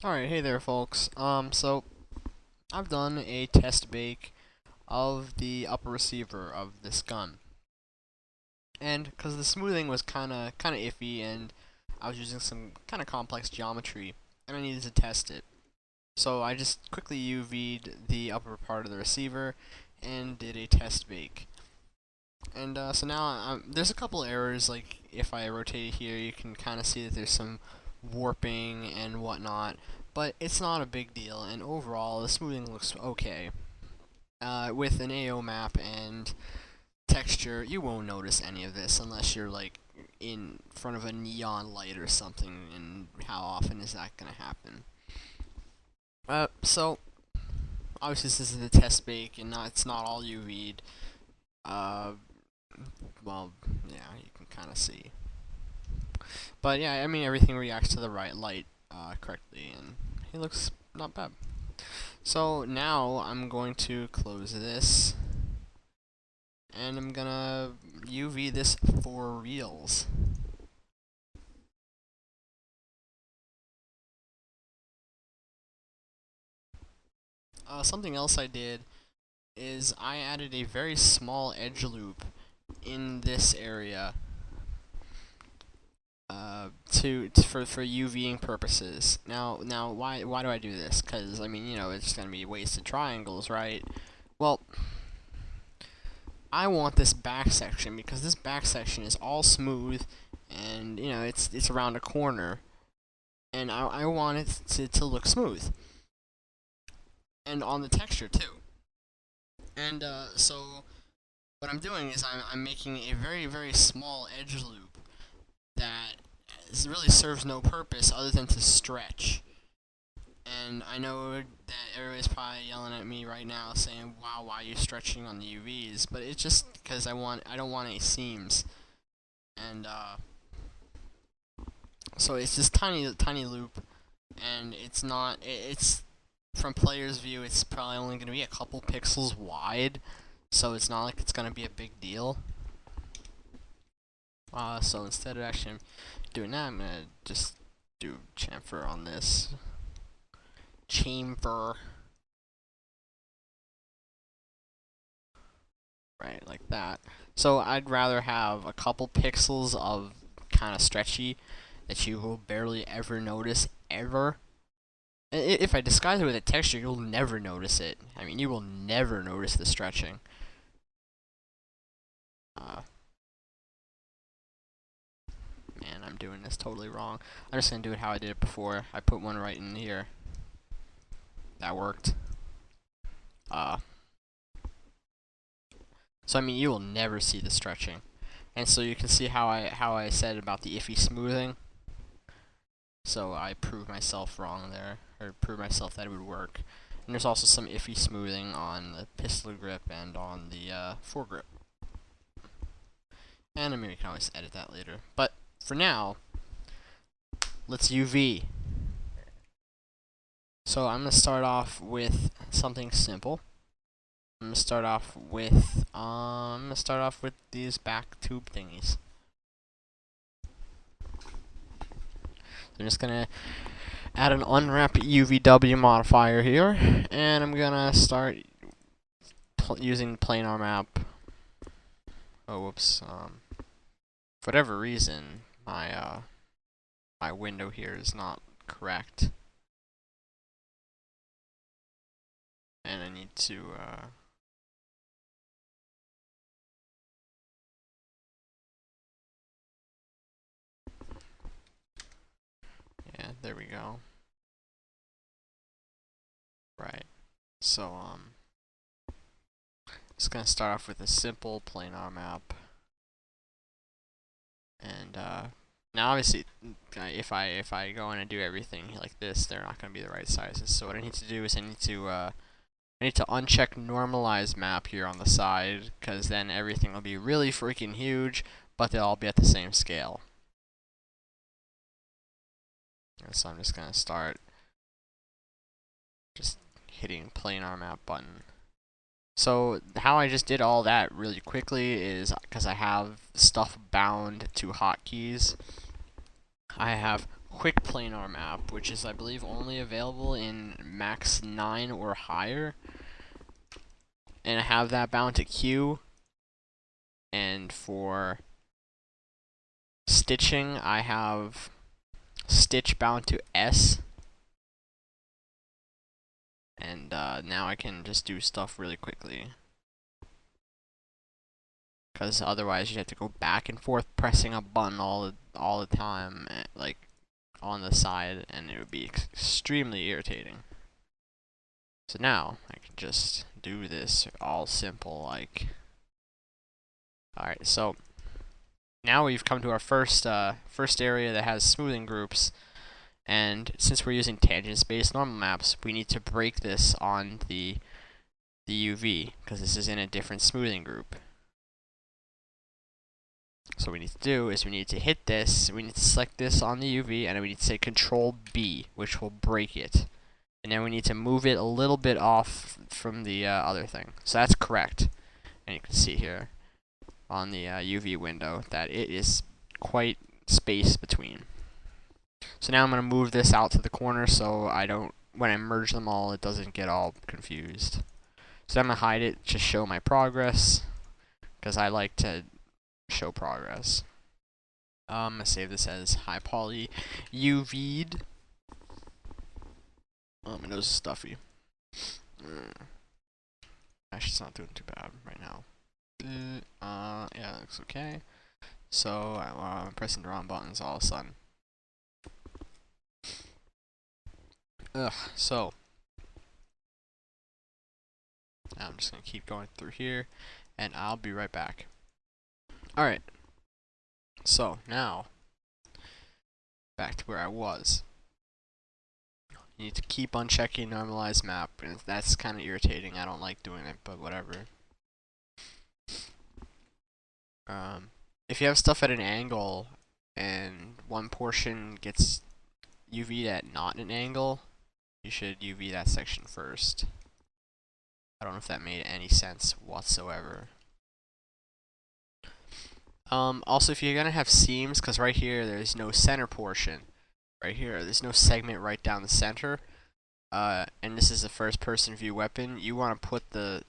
Alright, hey there folks. So I've done a test bake of the upper receiver of this gun. And because the smoothing was kinda iffy and I was using some kinda complex geometry and I needed to test it. So I just quickly UV'd the upper part of the receiver and did a test bake. And so now there's a couple errors, like if I rotate it here you can kinda see that there's some warping and whatnot, but it's not a big deal, and overall the smoothing looks okay. With an AO map and texture, you won't notice any of this unless you're like in front of a neon light or something, and how often is that gonna happen? So obviously this is the test bake and it's not all UV'd. Uh, well, yeah, you can kind of see. But yeah, I mean everything reacts to the right light correctly, and he looks not bad. So now I'm going to close this, and I'm gonna UV this for reals. Something else I did is I added a very small edge loop in this area for UVing purposes. Now why do I do this? Because I mean, you know, it's gonna be wasted triangles, right? Well, I want this back section because this back section is all smooth, and you know it's around a corner, and I want it to look smooth, and on the texture too. And so what I'm doing is I'm making a very small edge loop that really serves no purpose other than to stretch. And I know that everybody's probably yelling at me right now saying, wow, why are you stretching on the UVs? But it's just because I don't want any seams. And so it's this tiny loop, and it's from player's view, it's probably only going to be a couple pixels wide, so it's not like it's going to be a big deal. So instead of actually doing that, I'm going to just do chamfer on this. Chamfer. Right, like that. So I'd rather have a couple pixels of kind of stretchy that you will barely ever notice, ever. If I disguise it with a texture, you'll never notice it. I mean, you will never notice the stretching. Man, I'm doing this totally wrong. I'm just gonna do it how I did it before. I put one right in here. That worked. So I mean, you will never see the stretching. And so you can see how I said about the iffy smoothing. So I proved myself wrong there, or proved myself that it would work. And there's also some iffy smoothing on the pistol grip and on the foregrip. And I mean, we can always edit that later. But for now, let's UV. So I'm gonna start off with something simple. I'm gonna start off with these back tube thingies. I'm just gonna add an unwrap UVW modifier here, and I'm gonna start using planar map. Oh, whoops. For whatever reason, my my window here is not correct, and I need to yeah, there we go. Right. So just gonna start off with a simple planar map, and now obviously if I go in and do everything like this, they're not gonna be the right sizes. So what I need to do is I need to uncheck normalize map here on the side, because then everything will be really freaking huge, but they'll all be at the same scale. And so I'm just gonna start just hitting planar map button. So how I just did all that really quickly is because I have stuff bound to hotkeys. I have quick planar map, which is, I believe, only available in max 9 or higher. And I have that bound to Q. And for stitching, I have stitch bound to S. And now I can just do stuff really quickly. Because otherwise you'd have to go back and forth pressing a button all the time, like on the side, and it would be extremely irritating. So now I can just do this all simple, like. Alright, so now we've come to our first area that has smoothing groups, and since we're using tangent-based normal maps, we need to break this on the UV, because this is in a different smoothing group. So what we need to do is we need to hit this, we need to select this on the UV, and then we need to say Control B, which will break it. And then we need to move it a little bit off from the other thing. So that's correct. And you can see here on the UV window that it is quite spaced between. So now I'm going to move this out to the corner so when I merge them all, it doesn't get all confused. So I'm going to hide it to show my progress, because I like to show progress. I'm going to save this as high poly UV'd. Oh, my nose is stuffy. Actually, it's not doing too bad right now. Yeah, that looks okay. So, I'm pressing the wrong buttons all of a sudden. So. Now I'm just going to keep going through here, and I'll be right back. Alright. So, now, back to where I was. You need to keep on checking normalized map, and that's kind of irritating. I don't like doing it, but whatever. If you have stuff at an angle, and one portion gets UV'd at not an angle, you should UV that section first. I don't know if that made any sense whatsoever. Also, if you're gonna have seams, because right here there's no center portion. Right here, there's no segment right down the center. And this is a first-person view weapon. You want to put the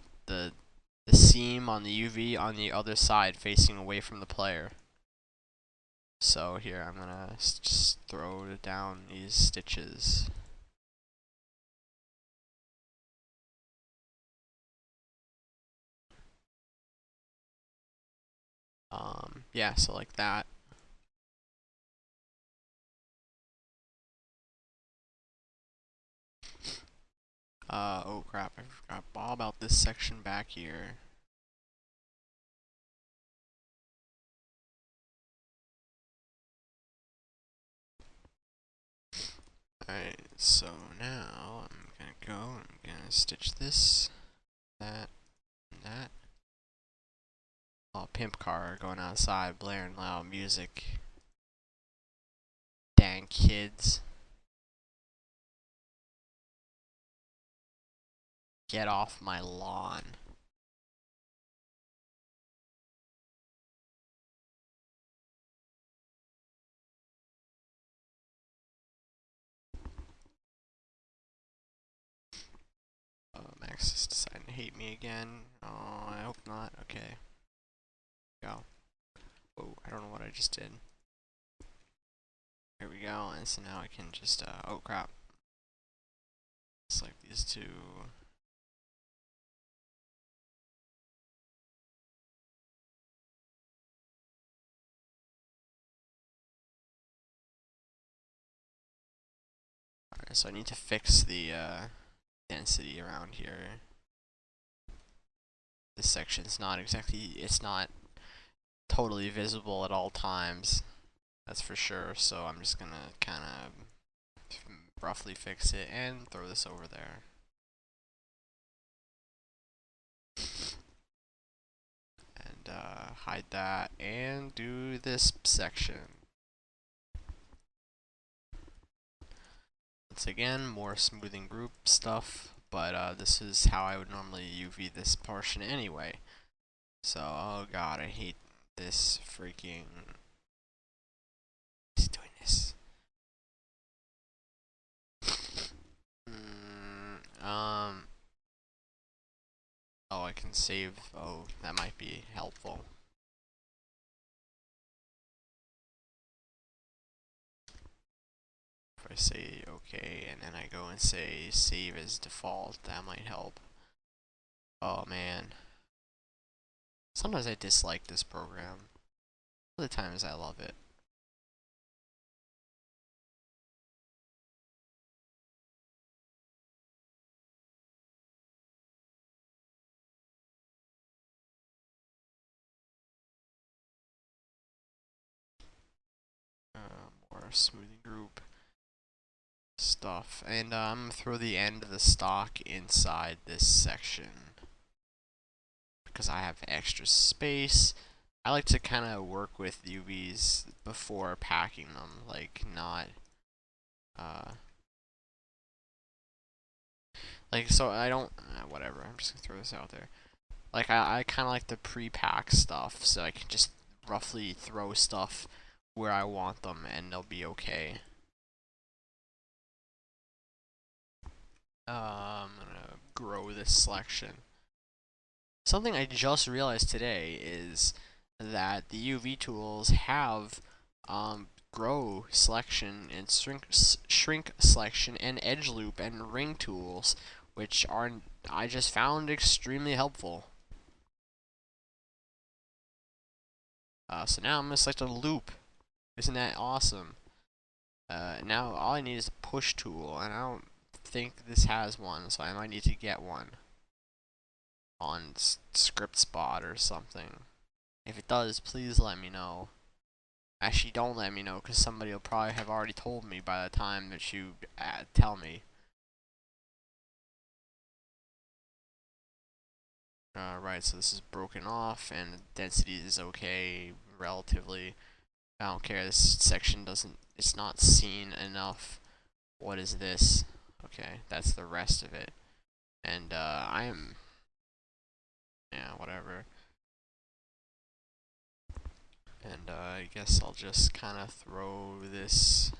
seam on the UV on the other side, facing away from the player. So here, I'm gonna just throw down these stitches. Yeah, so like that. Oh crap, I forgot all about this section back here. Alright, so now I'm gonna stitch this, that, and that. Oh, pimp car going outside, blaring loud music. Dang kids. Get off my lawn. Max is deciding to hate me again. Oh, I hope not. Okay. Go. Whoa, I don't know what I just did. Here we go, and so now I can just, oh crap. Select these two. Alright, so I need to fix the, density around here. This section's not exactly, it's not totally visible at all times. That's for sure, so I'm just gonna kind of roughly fix it and throw this over there. And hide that and do this section. Once again, more smoothing group stuff, but this is how I would normally UV this portion anyway. So, oh god, I hate this freaking... He's doing this. I can save. Oh, that might be helpful. If I say okay, and then I go and say save as default, that might help. Oh man. Sometimes I dislike this program. Other times I love it. More smoothing group stuff. And I'm going to throw the end of the stock inside this section, because I have extra space. I like to kind of work with UVs before packing them, like not, like, so I don't, whatever, I'm just gonna throw this out there. Like, I kind of like the pre-pack stuff, so I can just roughly throw stuff where I want them and they'll be okay. I'm gonna grow this selection. Something I just realized today is that the UV tools have grow selection and shrink selection and edge loop and ring tools, which are, I just found, extremely helpful. So now I'm gonna select a loop. Isn't that awesome? Now all I need is a push tool, and I don't think this has one, so I might need to get one on script spot or something. If it does, please let me know. Actually, don't let me know, because somebody will probably have already told me by the time that you tell me. Right, so this is broken off, and the density is okay, relatively. I don't care, this section doesn't, it's not seen enough. What is this? Okay, that's the rest of it. And, yeah, whatever. And, I guess I'll just kind of throw this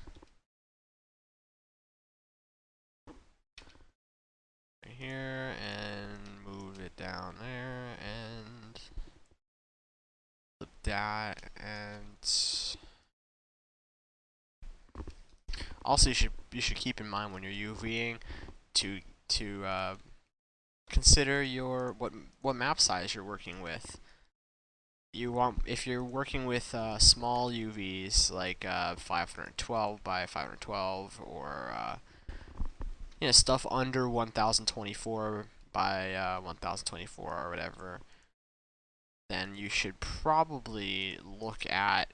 right here, and move it down there, and flip that, and also you should keep in mind when you're UVing to consider your what map size you're working with. You want, if you're working with small UVs like 512 by 512, or you know, stuff under 1024 by 1024 or whatever, then you should probably look at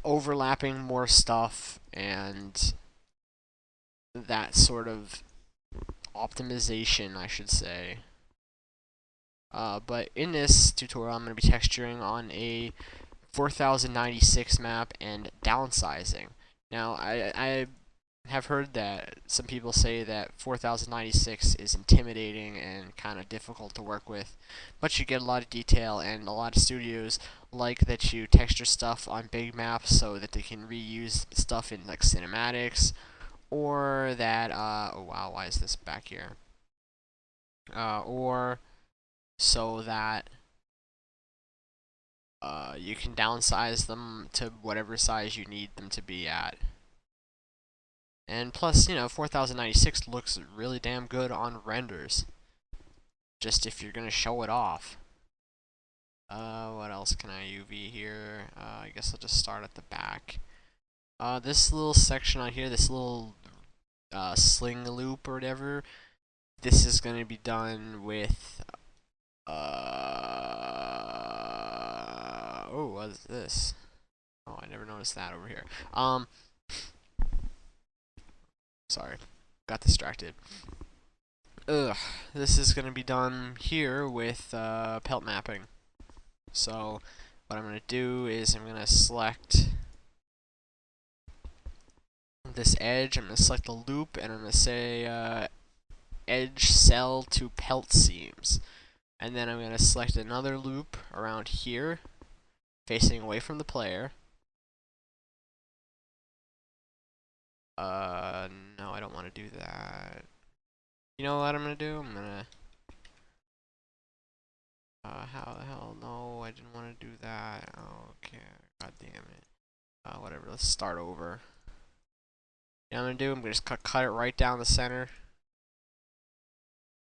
overlapping more stuff and that sort of optimization, I should say. But in this tutorial, I'm going to be texturing on a 4096 map and downsizing. Now, I have heard that some people say that 4096 is intimidating and kind of difficult to work with, but you get a lot of detail, and a lot of studios like that you texture stuff on big maps so that they can reuse stuff in like cinematics, or that, oh wow, why is this back here? Or so that you can downsize them to whatever size you need them to be at. And plus, you know, 4096 looks really damn good on renders, just if you're gonna show it off. What else can I UV here? I guess I'll just start at the back. This little section on here, this little sling loop or whatever, this is gonna be done with oh, what is this? Oh, I never noticed that over here. Sorry, got distracted. This is gonna be done here with pelt mapping. So what I'm gonna do is I'm gonna select this edge. I'm gonna select the loop, and I'm gonna say edge cell to pelt seams. And then I'm going to select another loop around here, facing away from the player. No, I don't want to do that. You know what I'm gonna do? I'm gonna... how the hell? No, I didn't want to do that. Okay, god damn it. Whatever, let's start over. You know what I'm gonna do? I'm gonna just cut it right down the center.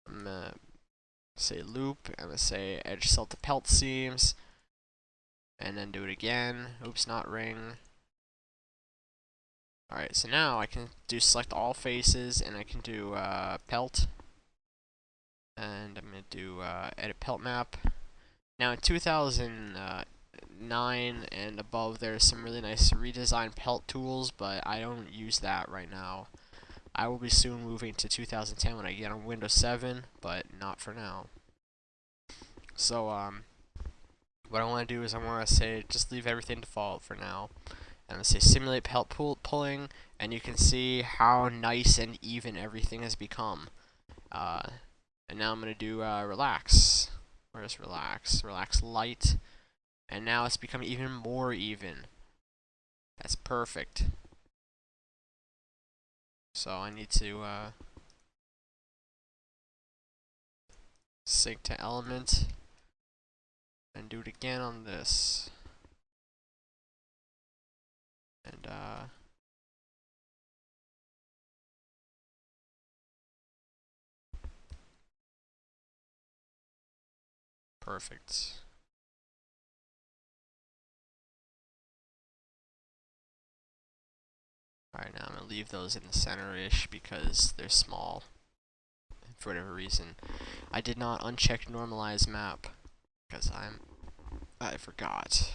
I'm gonna say loop. I'm gonna say edge select to pelt seams. And then do it again. Oops, not ring. Alright, so now I can do select all faces, and I can do pelt. And I'm going to do edit pelt map. Now in 2009 and above, there's some really nice redesigned pelt tools, but I don't use that right now. I will be soon moving to 2010 when I get on Windows 7, but not for now. So, what I want to do is I want to say just leave everything default for now. And let's say simulate pelt pulling, and you can see how nice and even everything has become. And now I'm going to do relax. Where's relax? Relax light. And now it's become even more even. That's perfect. So I need to sync to element and do it again on this. And perfect. Alright, now I'm going to leave those in the center-ish because they're small. For whatever reason. I did not uncheck normalize map because I forgot.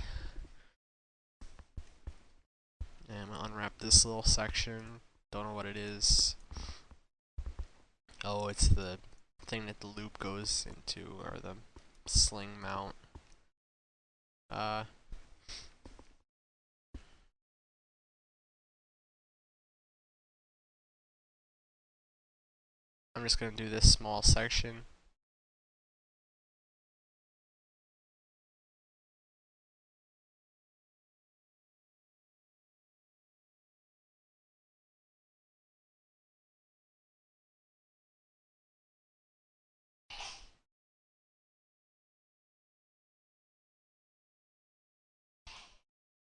And I'm going to unwrap this little section. Don't know what it is. Oh, it's the thing that the loop goes into, or the sling mount. I'm just going to do this small section.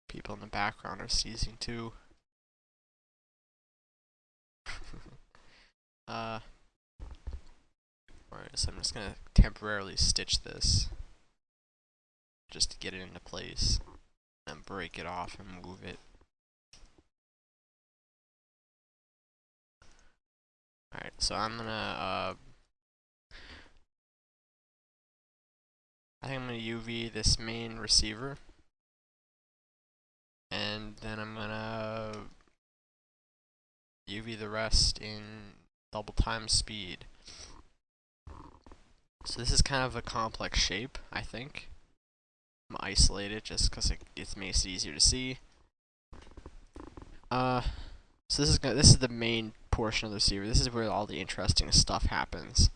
People in the background are sneezing too. Alright, so I'm just gonna temporarily stitch this just to get it into place, and break it off and move it. Alright, so I'm gonna I think I'm gonna UV this main receiver, and then I'm gonna UV the rest in double time speed. So this is kind of a complex shape, I think. I'm gonna isolate it just because it makes it easier to see. So this is the main portion of the receiver. This is where all the interesting stuff happens.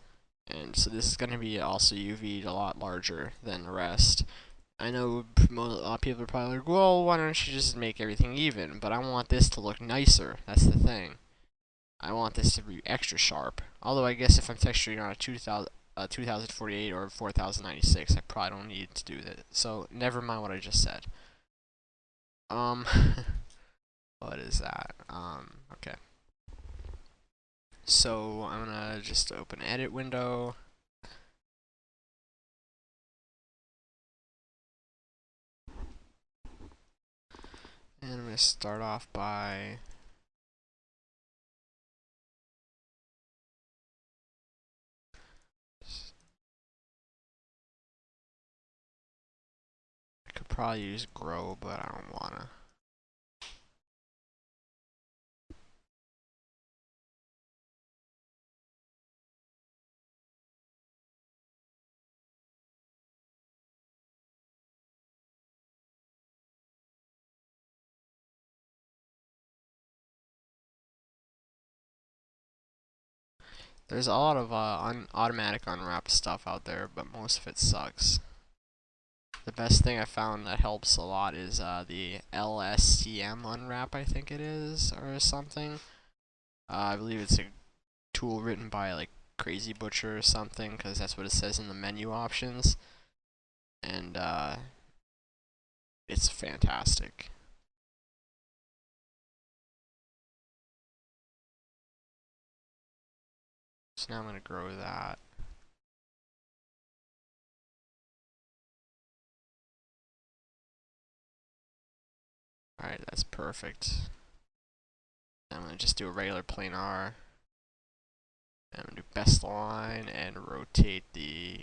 And so this is going to be also UV'd a lot larger than the rest. I know a lot of people are probably like, well, why don't you just make everything even? But I want this to look nicer. That's the thing. I want this to be extra sharp. Although I guess if I'm texturing on a 2048 or 4096, I probably don't need to do that. So never mind what I just said. What is that? Okay. So I'm gonna just open edit window. And I'm gonna start off by I could probably use grow, but I don't wanna. There's a lot of automatic unwrapped stuff out there, but most of it sucks. The best thing I found that helps a lot is the LSCM unwrap, I think it is, or something. I believe it's a tool written by like Crazy Butcher or something, because that's what it says in the menu options. And it's fantastic. So now I'm going to grow that. Alright, that's perfect. I'm going to just do a regular planar. I'm going to do best line and rotate the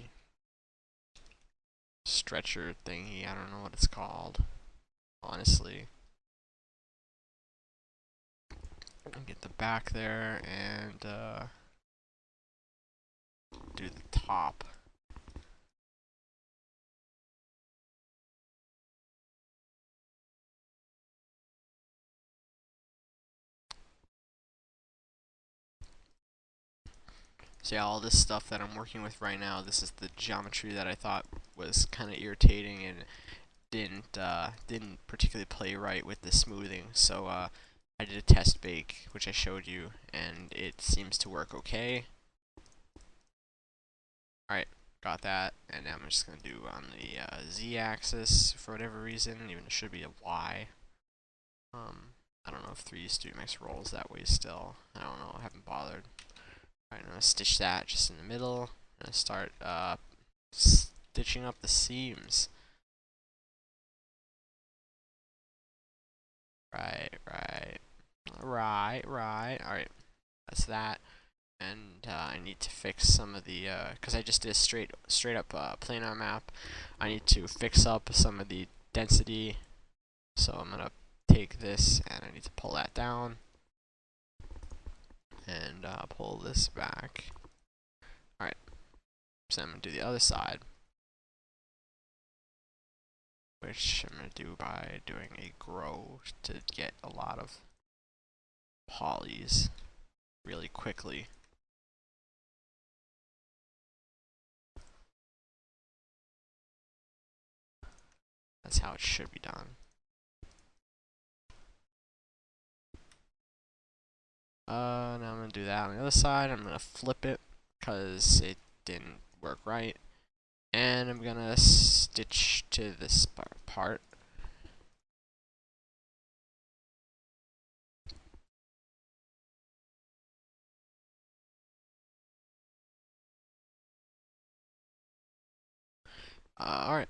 stretcher thingy. I don't know what it's called, honestly. And get the back there and do the top. So yeah, all this stuff that I'm working with right now, this is the geometry that I thought was kind of irritating and didn't particularly play right with the smoothing. So I did a test bake, which I showed you, and it seems to work okay. Alright, got that, and now I'm just going to do on the Z-axis for whatever reason, even it should be a Y. I don't know if 3 Studio rolls that way still. I don't know, I haven't bothered. Alright, I'm going to stitch that just in the middle. I'm going to start stitching up the seams. Right. Alright, that's that. And I need to fix some of the, because I just did a straight up planar map. I need to fix up some of the density. So I'm going to take this and I need to pull that down. And pull this back. Alright, so I'm going to do the other side, which I'm going to do by doing a grow to get a lot of polys really quickly. That's how it should be done. Now I'm going to do that on the other side. I'm going to flip it because it didn't work right. And I'm going to stitch to this part. Alright,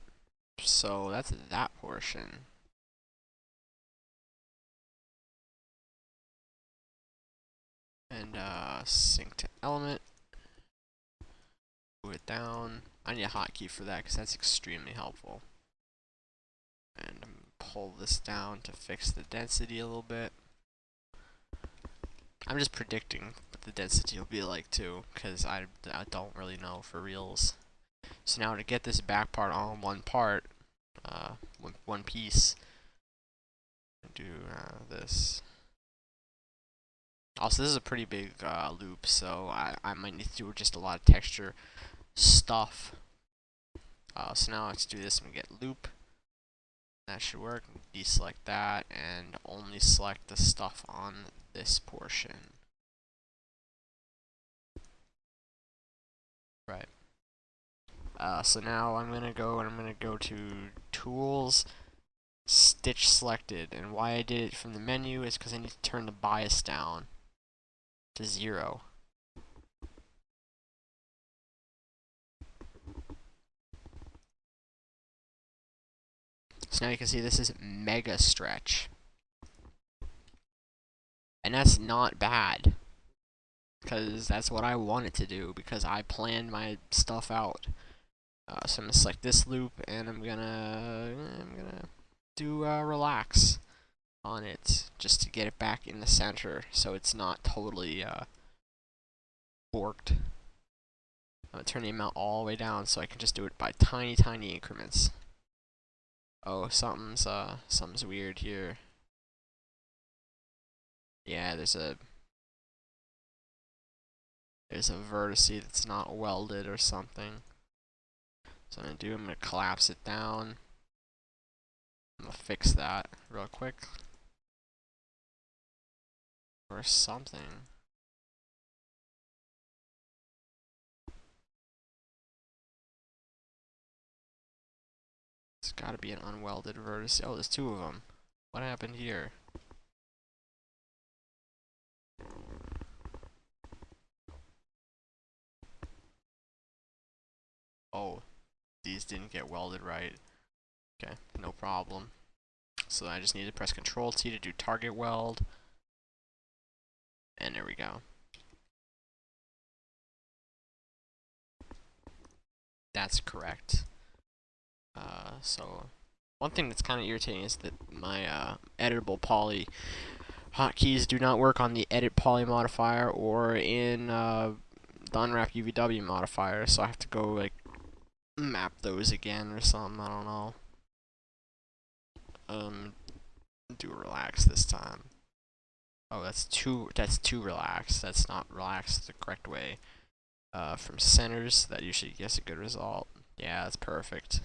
so that's that portion. And sync to element. Move it down. I need a hotkey for that because that's extremely helpful. And pull this down to fix the density a little bit. I'm just predicting what the density will be like too, because I don't really know for reals. So now to get this back part on one part, one piece, do this. Also, this is a pretty big loop, so I might need to do just a lot of texture stuff. So now let's do this and get loop. That should work. Deselect that and only select the stuff on this portion. Right. So now I'm gonna go to Tools, Stitch Selected, and why I did it from the menu is because I need to turn the bias down to 0. So now you can see this is mega stretch. And that's not bad, because that's what I wanted to do, because I planned my stuff out. So I'm gonna select this loop, and I'm gonna do relax on it, just to get it back in the center, so it's not totally forked. I'm gonna turn the amount all the way down, so I can just do it by tiny increments. Oh, something's weird here. Yeah, there's a vertex that's not welded or something. So I'm gonna collapse it down. I'm gonna fix that real quick. Or something. It's gotta be an unwelded vertex. Oh, there's two of them. What happened here? Oh, these didn't get welded right. Okay, no problem. So I just need to press Control T to do target weld. And there we go. That's correct. So one thing that's kind of irritating is that my editable poly hotkeys do not work on the edit poly modifier or in the unwrap UVW modifier, so I have to go like map those again or something. I don't know. Do relax this time. Oh, that's too relaxed. That's not relaxed the correct way. From centers, that usually gets a good result. Yeah, that's perfect.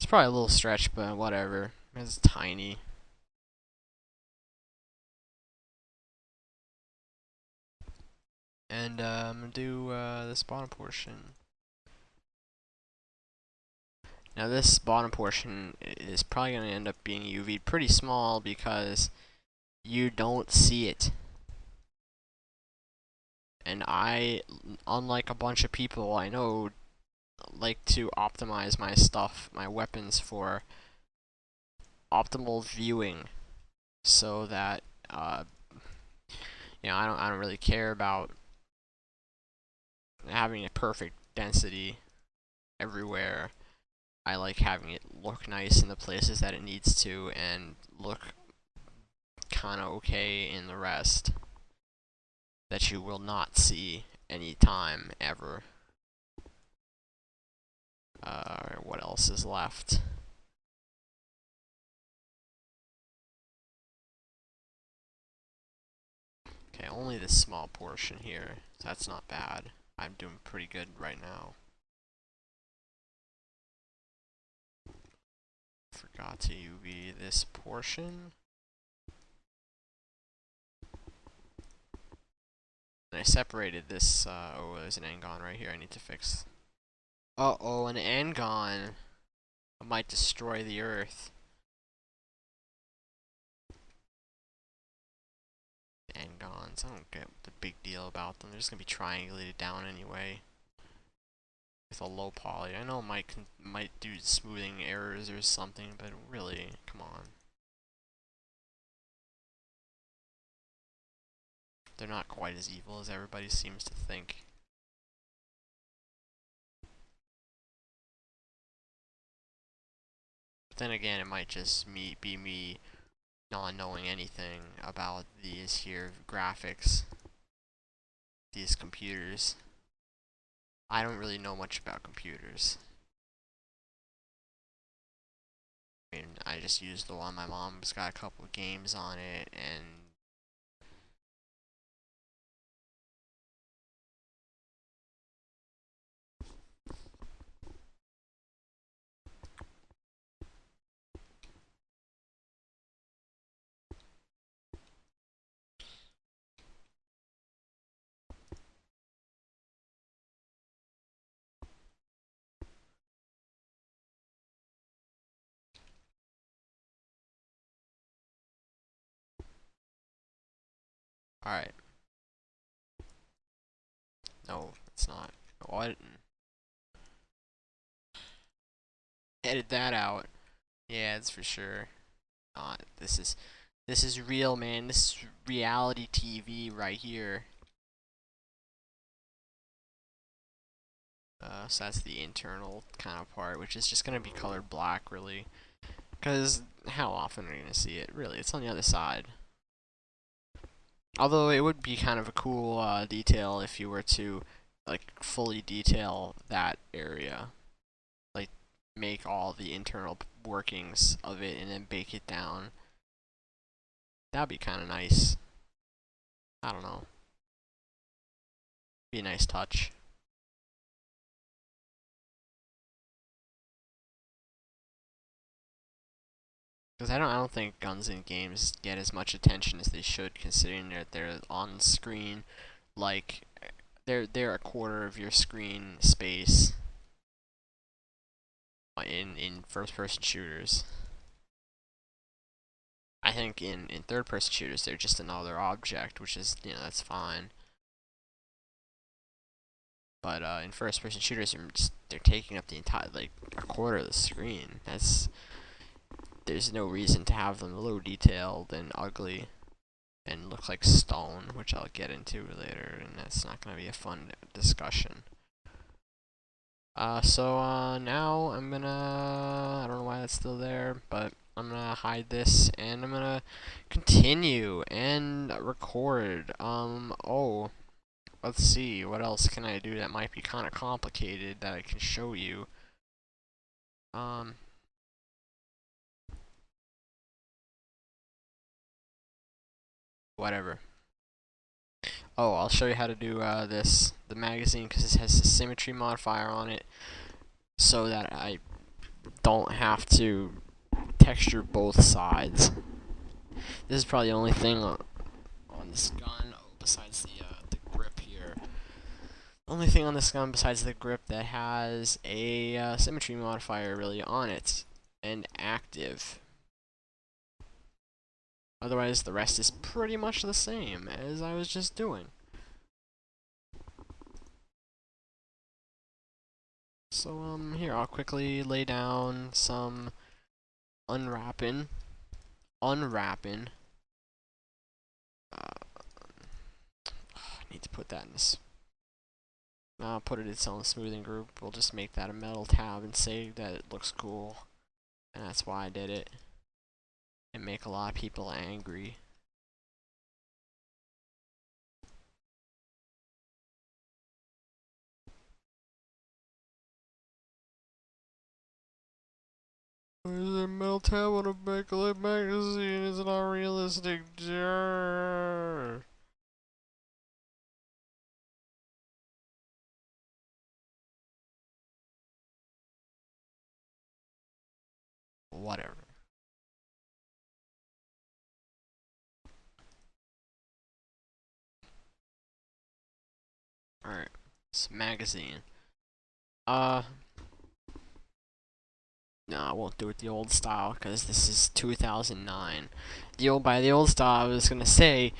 It's probably a little stretch, but whatever. It's tiny. And I'm gonna do this bottom portion. Now this bottom portion is probably gonna end up being UV'd pretty small because you don't see it. And I, unlike a bunch of people I know, like to optimize my stuff, my weapons, for optimal viewing, so that you know, I don't really care about having a perfect density everywhere. I like having it look nice in the places that it needs to and look kind of okay in the rest that you will not see any time ever. What else is left? Okay, only this small portion here. That's not bad. I'm doing pretty good right now. Forgot to UV this portion. And I separated this, oh, there's an angon right here I need to fix. Uh-oh, an angon. It might destroy the earth. Angons, I don't get the big deal about them. They're just gonna be triangulated down anyway. With a low poly. I know it might do smoothing errors or something, but really, come on. They're not quite as evil as everybody seems to think. But then again, it might just be me not knowing anything about these here graphics, these computers. I don't really know much about computers. I mean, I just used the one my mom's got a couple of games on it, and alright. No, it's not. What? Edit that out. Yeah, it's for sure not. This is real, man. This is reality TV right here. So that's the internal kind of part, which is just gonna be colored black, really. Because how often are you gonna see it? Really, it's on the other side. Although it would be kind of a cool detail if you were to like fully detail that area, like make all the internal workings of it and then bake it down. That'd be kind of nice. I don't know. Be a nice touch. Because I don't think guns in games get as much attention as they should, considering that they're on screen, like they're a quarter of your screen space. in first-person shooters. I think in third-person shooters they're just another object, which is, you know, that's fine. But in first-person shooters, they're taking up the entire, like, a quarter of the screen. There's no reason to have them low detailed and ugly and look like stone, which I'll get into later, and that's not going to be a fun discussion. Now I'm gonna, I don't know why that's still there, but I'm gonna hide this, and I'm gonna continue and record. Oh, let's see, what else can I do that might be kind of complicated that I can show you? Whatever. Oh, I'll show you how to do the magazine, because it has a symmetry modifier on it, so that I don't have to texture both sides. This is probably the only thing on this gun, besides the grip here. Only thing on this gun besides the grip that has a symmetry modifier really on it, and active. Otherwise, the rest is pretty much the same as I was just doing. So, here, I'll quickly lay down some unwrapping. I need to put that in this. I'll put it in its own smoothing group. We'll just make that a metal tab and say that it looks cool. And that's why I did it. And make a lot of people angry. The metal tab on a backlit magazine is not realistic. Whatever. Alright. It's magazine. No, I won't do it the old style, because this is 2009. By the old style, I was gonna say,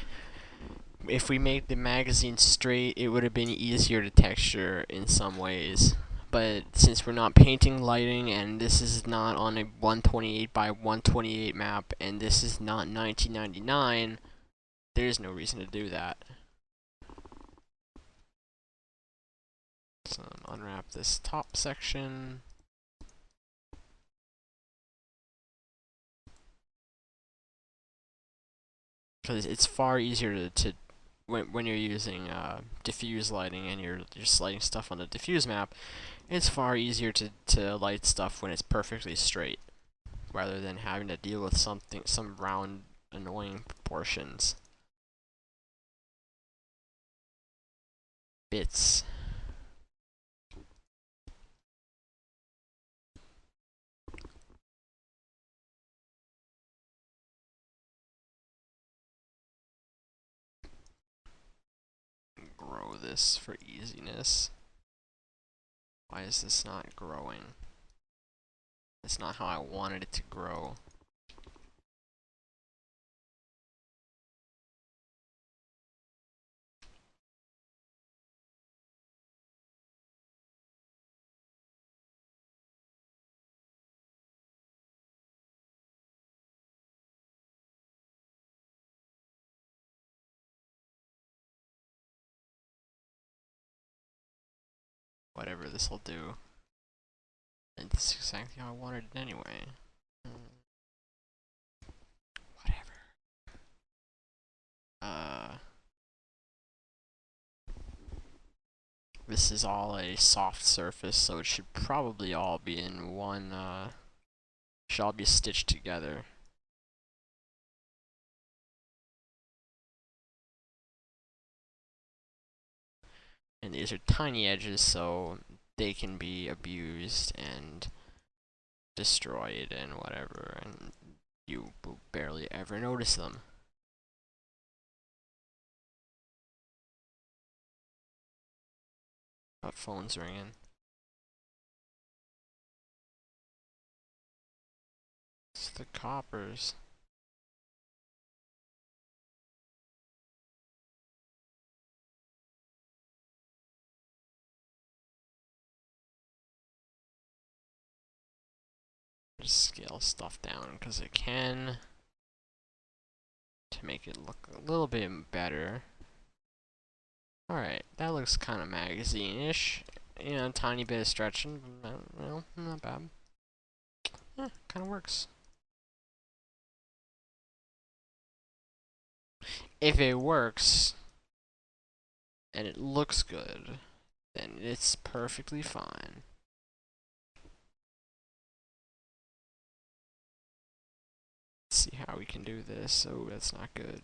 if we made the magazine straight, it would have been easier to texture in some ways. But since we're not painting lighting, and this is not on a 128 by 128 map, and this is not 1999, there's no reason to do that. So unwrap this top section. Because it's far easier to when you're using diffuse lighting and you're just lighting stuff on the diffuse map, it's far easier to light stuff when it's perfectly straight, rather than having to deal with some round, annoying proportions. Bits. Grow this for easiness. Why is this not growing? It's not how I wanted it to grow. Whatever, this'll do. And this is exactly how I wanted it anyway. Whatever. This is all a soft surface, so it should probably all be in one, should all be stitched together. And these are tiny edges, so they can be abused and destroyed and whatever, and you will barely ever notice them. Oh, phone's ringing. Where's the coppers? Just scale stuff down because it can, to make it look a little bit better. Alright, that looks kind of magazine-ish. You know, tiny bit of stretching, but well, not bad. Yeah, kind of works. If it works, and it looks good, then it's perfectly fine. Let's see how we can do this. Oh, that's not good.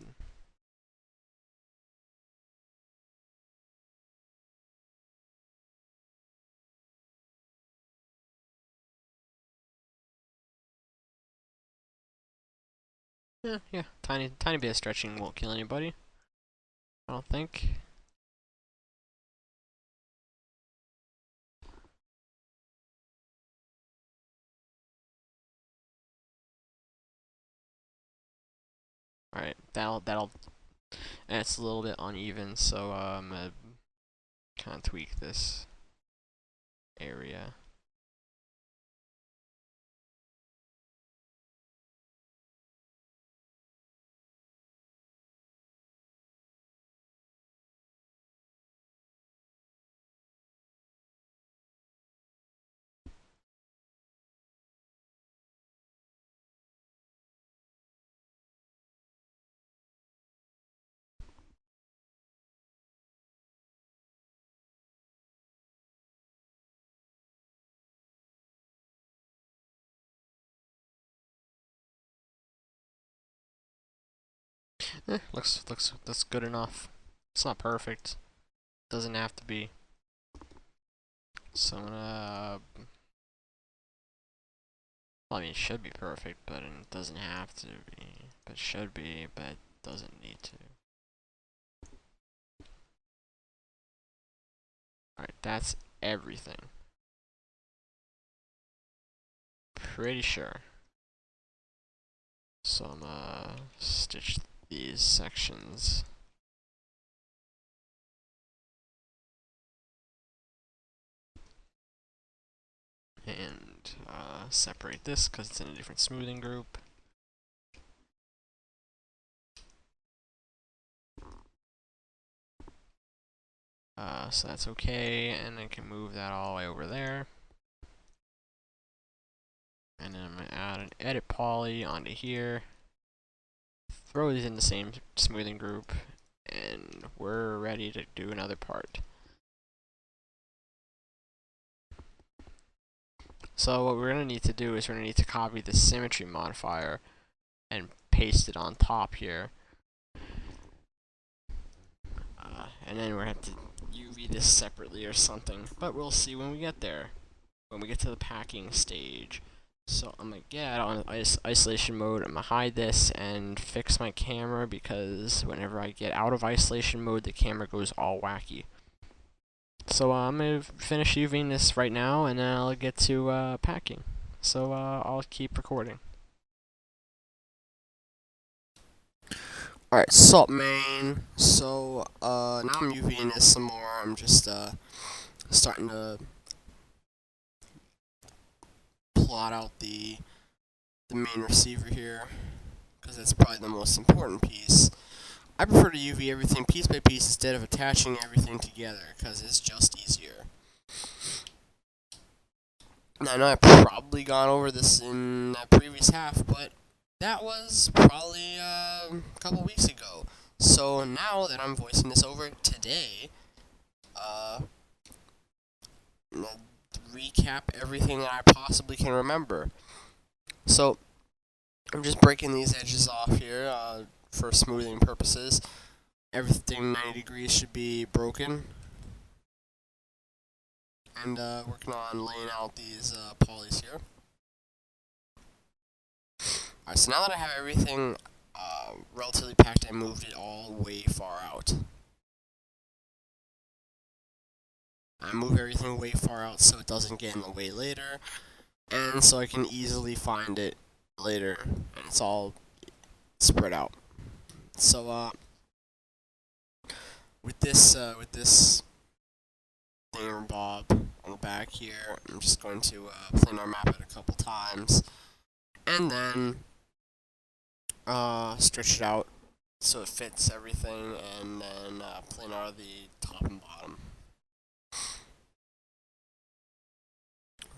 Yeah, tiny bit of stretching won't kill anybody. I don't think. Alright, that'll, and it's a little bit uneven, so I'm gonna kind of tweak this area. Looks good enough. It's not perfect. Doesn't have to be. So I'm gonna. Well, I mean, it should be perfect, but it doesn't have to be. But it should be, but it doesn't need to. Alright, that's everything. Pretty sure. So I'm gonna stitch these sections. And separate this because it's in a different smoothing group. So that's okay, and I can move that all the way over there. And then I'm going to add an edit poly onto here. Throw these in the same smoothing group, and we're ready to do another part. So what we're going to need to do is we're going to need to copy the symmetry modifier and paste it on top here. And then we're going to have to UV this separately or something, but we'll see when we get there, when we get to the packing stage. So I'm going to get on isolation mode, I'm going to hide this and fix my camera because whenever I get out of isolation mode, the camera goes all wacky. So I'm going to finish UVing this right now, and then I'll get to packing. So I'll keep recording. Alright, sup main. So now I'm UVing this some more. I'm just starting to plot out the main receiver here, because that's probably the most important piece. I prefer to UV everything piece by piece instead of attaching everything together, because it's just easier. Now, I know I've probably gone over this in that previous half, but that was probably a couple weeks ago. So now that I'm voicing this over today, recap everything that I possibly can remember. So I'm just breaking these edges off here for smoothing purposes. Everything 90 degrees should be broken. And working on laying out these polys here. Alright, so now that I have everything relatively packed, I moved it all way far out. I move everything way far out so it doesn't get in the way later, and so I can easily find it later, and it's all spread out. So with this thingamabob on the back here, I'm just going to plane our map it a couple times, and then stretch it out so it fits everything, and then planar the top and bottom.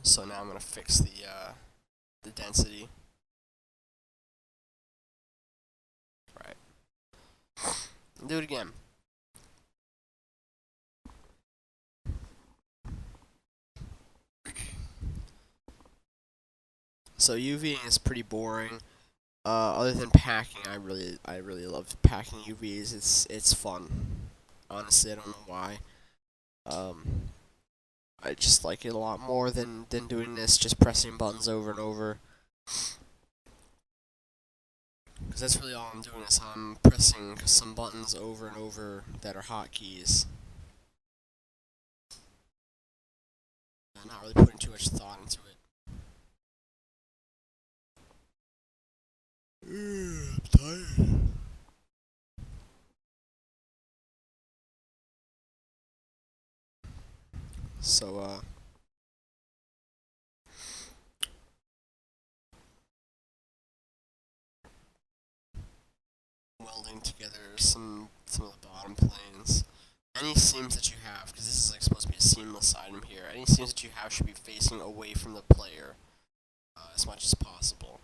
So now I'm gonna fix the density. Right. Do it again. So UVing is pretty boring. Other than packing, I really love packing UVs. It's fun. Honestly, I don't know why. I just like it a lot more than doing this, just pressing buttons over and over. Because that's really all I'm doing, is I'm pressing some buttons over and over that are hotkeys. I'm not really putting too much thought into it. I'm tired. So, welding together some of the bottom planes. Any seams that you have, because this is like supposed to be a seamless item here, any seams that you have should be facing away from the player as much as possible.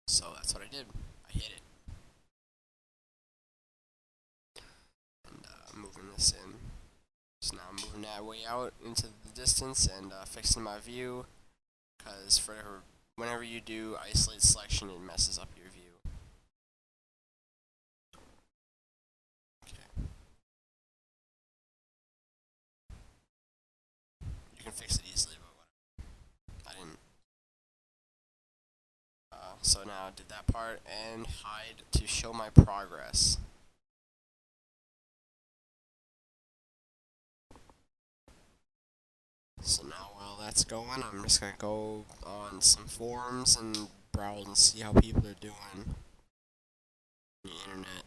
So that's what I did. I hit it. And moving this in. So now I'm moving that way out into the distance and fixing my view, because whenever you do isolate selection, it messes up your view. Okay. You can fix it easily, but whatever. I didn't. So now I did that part, and hide to show my progress. So now while that's going, I'm just gonna go on some forums and browse and see how people are doing on the internet.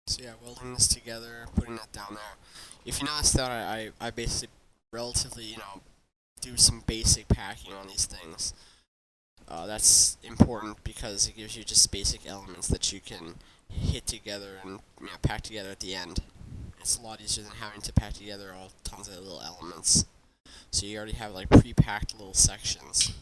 So yeah, welding this together, putting that down there. If you notice that I basically relatively, do some basic packing on these things. That's important because it gives you just basic elements that you can hit together and pack together at the end. It's a lot easier than having to pack together all tons of little elements. So you already have like pre-packed little sections.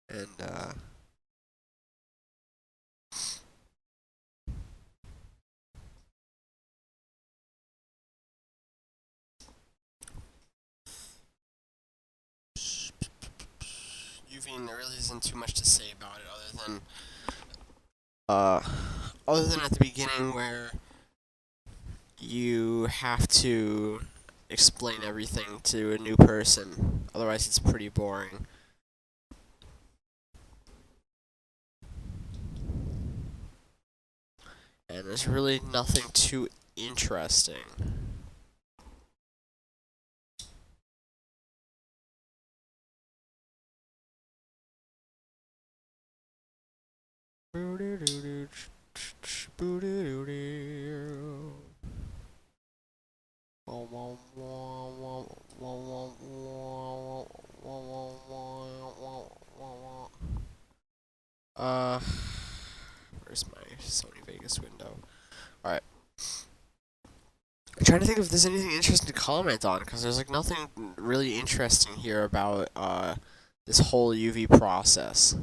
And UVing, there really isn't too much to say about it other than at the beginning where you have to explain everything to a new person. Otherwise, it's pretty boring. And there's really nothing too interesting. Where's my Sony Vegas window? Alright. I'm trying to think if there's anything interesting to comment on, because there's like nothing really interesting here about this whole UV process.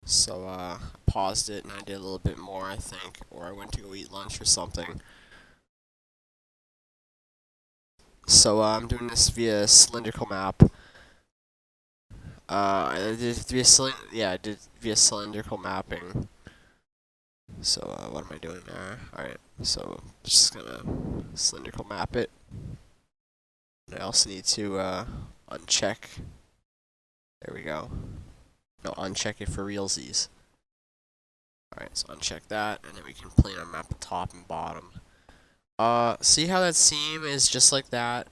So I paused it and I did a little bit more, I think, or I went to go eat lunch or something. So I'm doing this via cylindrical map. I did via cylindrical mapping. So what am I doing there? Alright, so just gonna cylindrical map it. I also need to uncheck. There we go. No, uncheck it for realsies. Alright, so uncheck that, and then we can plane our map top and bottom. See how that seam is just like that?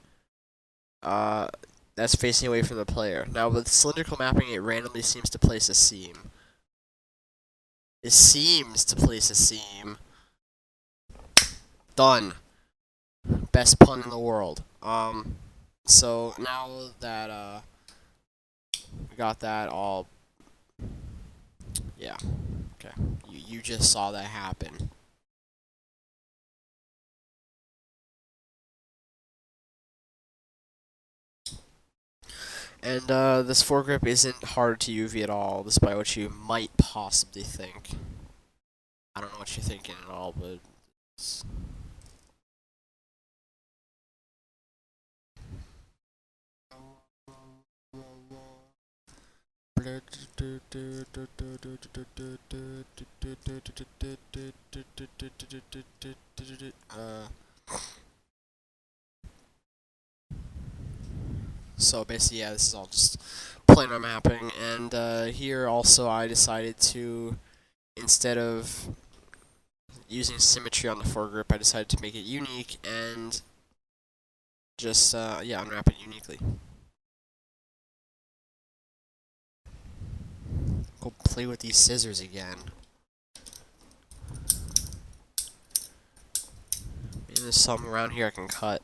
That's facing away from the player. Now with cylindrical mapping, it randomly seems to place a seam. It seems to place a seam. Done. Best pun in the world. So now that, we got that all, yeah, okay. You just saw that happen. And, this foregrip isn't hard to UV at all, despite what you might possibly think. I don't know what you're thinking at all, but it's... So basically, yeah, this is all just planar mapping, and here also I decided to, instead of using symmetry on the foregrip, I decided to make it unique and just, yeah, unwrap it uniquely. Go play with these scissors again. Maybe there's something around here I can cut.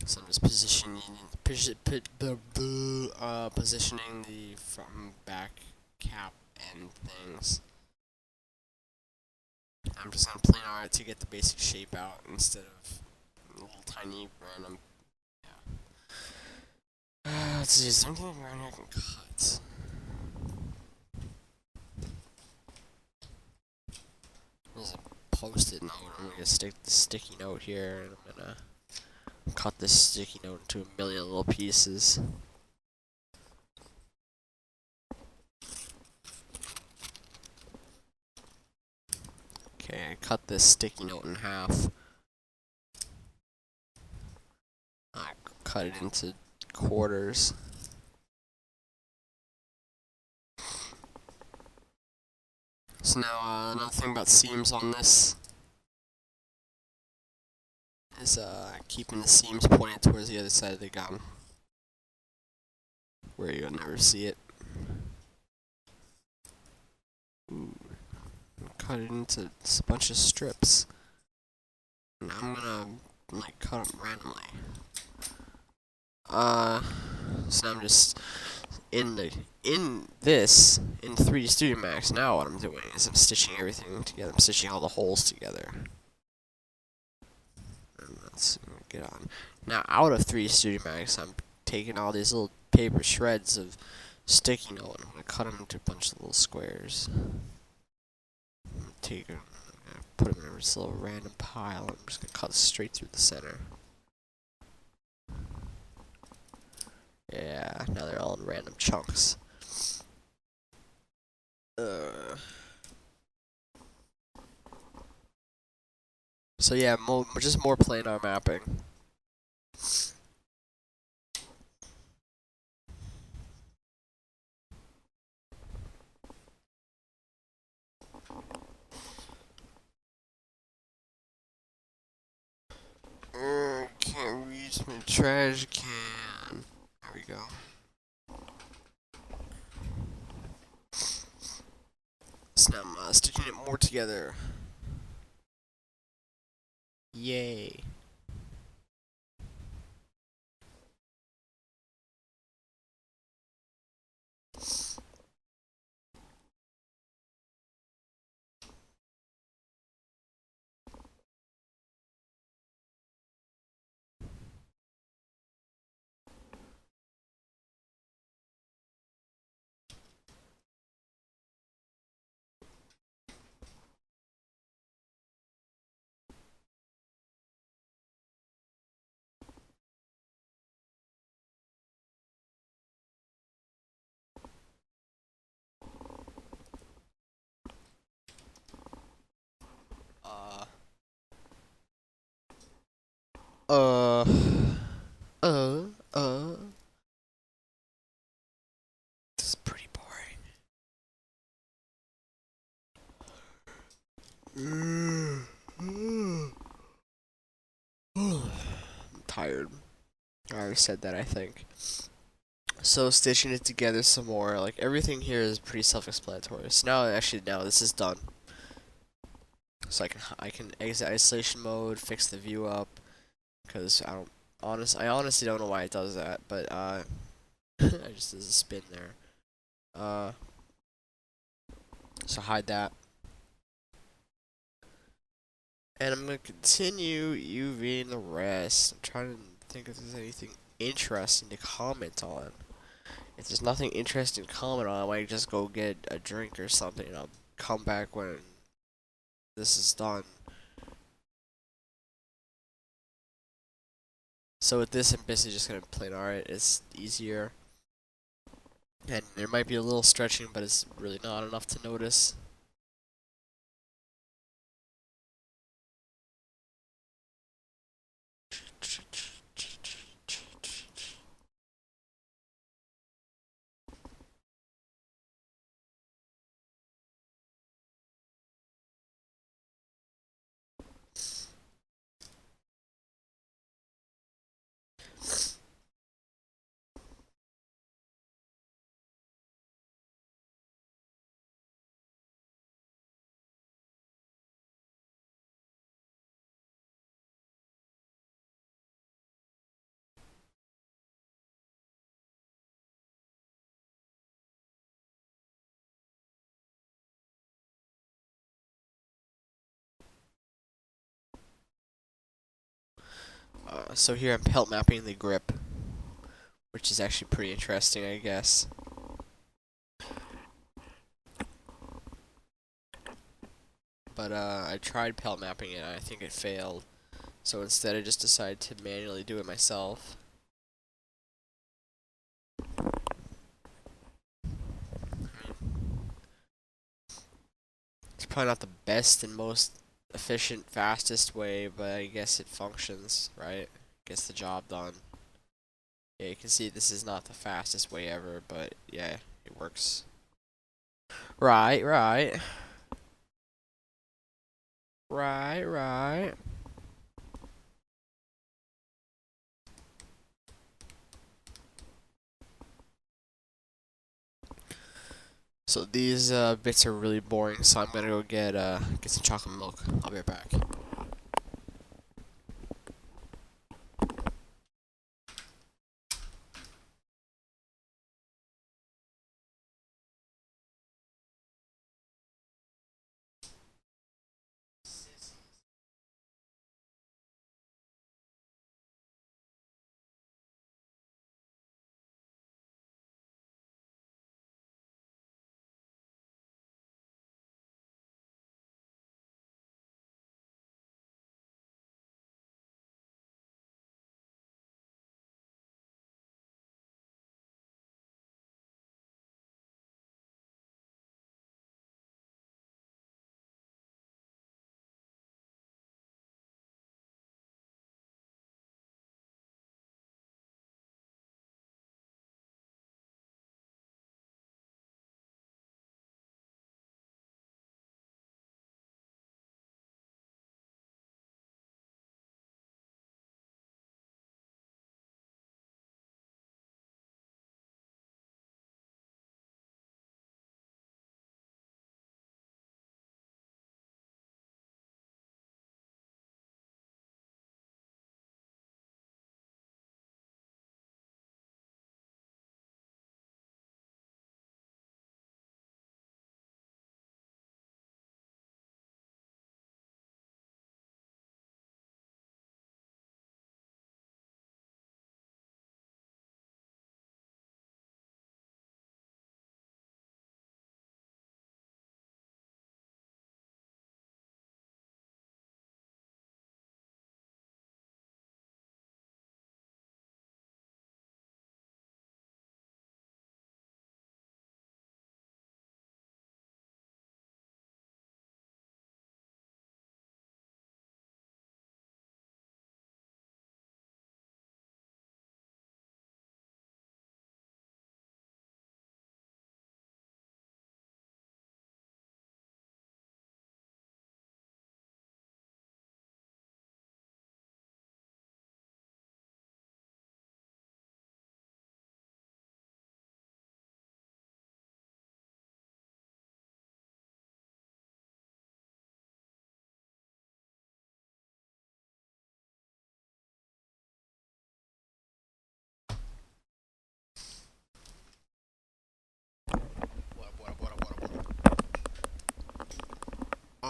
So I'm just positioning the front and back cap and things. I'm just gonna plane on it to get the basic shape out instead of a little tiny random. Yeah. Let's see, is there anything around here I can cut? There's a post-it note. I'm gonna stick the sticky note here, and I'm gonna cut this sticky note into a million little pieces. Okay, I cut this sticky note in half. I cut it into quarters. So now, another thing about seams on this is keeping the seams pointed towards the other side of the gun, where you'll never see it. Ooh. Cut it into a bunch of strips. And I'm gonna like cut them randomly. So now I'm just in 3D Studio Max. Now what I'm doing is I'm stitching everything together. I'm stitching all the holes together. And let's get on. Now out of 3D Studio Max, I'm taking all these little paper shreds of sticky note and I'm gonna cut them into a bunch of little squares. I'm gonna put them in this little random pile. I'm just gonna cut straight through the center. Yeah, now they're all in random chunks. So yeah, just more planar mapping. Can't reach my trash can. There we go. So now I'm stitching it more together. Yay. Uh, uh, uh. This is pretty boring. I'm tired. I already said that, I think. So stitching it together some more, like everything here is pretty self-explanatory. So now this is done. So I can exit isolation mode, fix the view up, because I honestly don't know why it does that, but I just there's a spin there. So hide that. And I'm gonna continue UVing the rest. I'm trying to think if there's anything interesting to comment on. If there's nothing interesting to comment on, I might just go get a drink or something, and I'll come back when this is done. So with this, I'm basically just gonna plain art. It's easier, and there might be a little stretching, but it's really not enough to notice. So here I'm pelt mapping the grip, which is actually pretty interesting, I guess. But I tried pelt mapping it, and I think it failed. So instead, I just decided to manually do it myself. It's probably not the best and most efficient, fastest way, but I guess it functions, right? Gets the job done. Yeah, you can see this is not the fastest way ever, but yeah, it works. Right, right. Right, right. So these bits are really boring, so I'm gonna go get some chocolate milk. I'll be right back.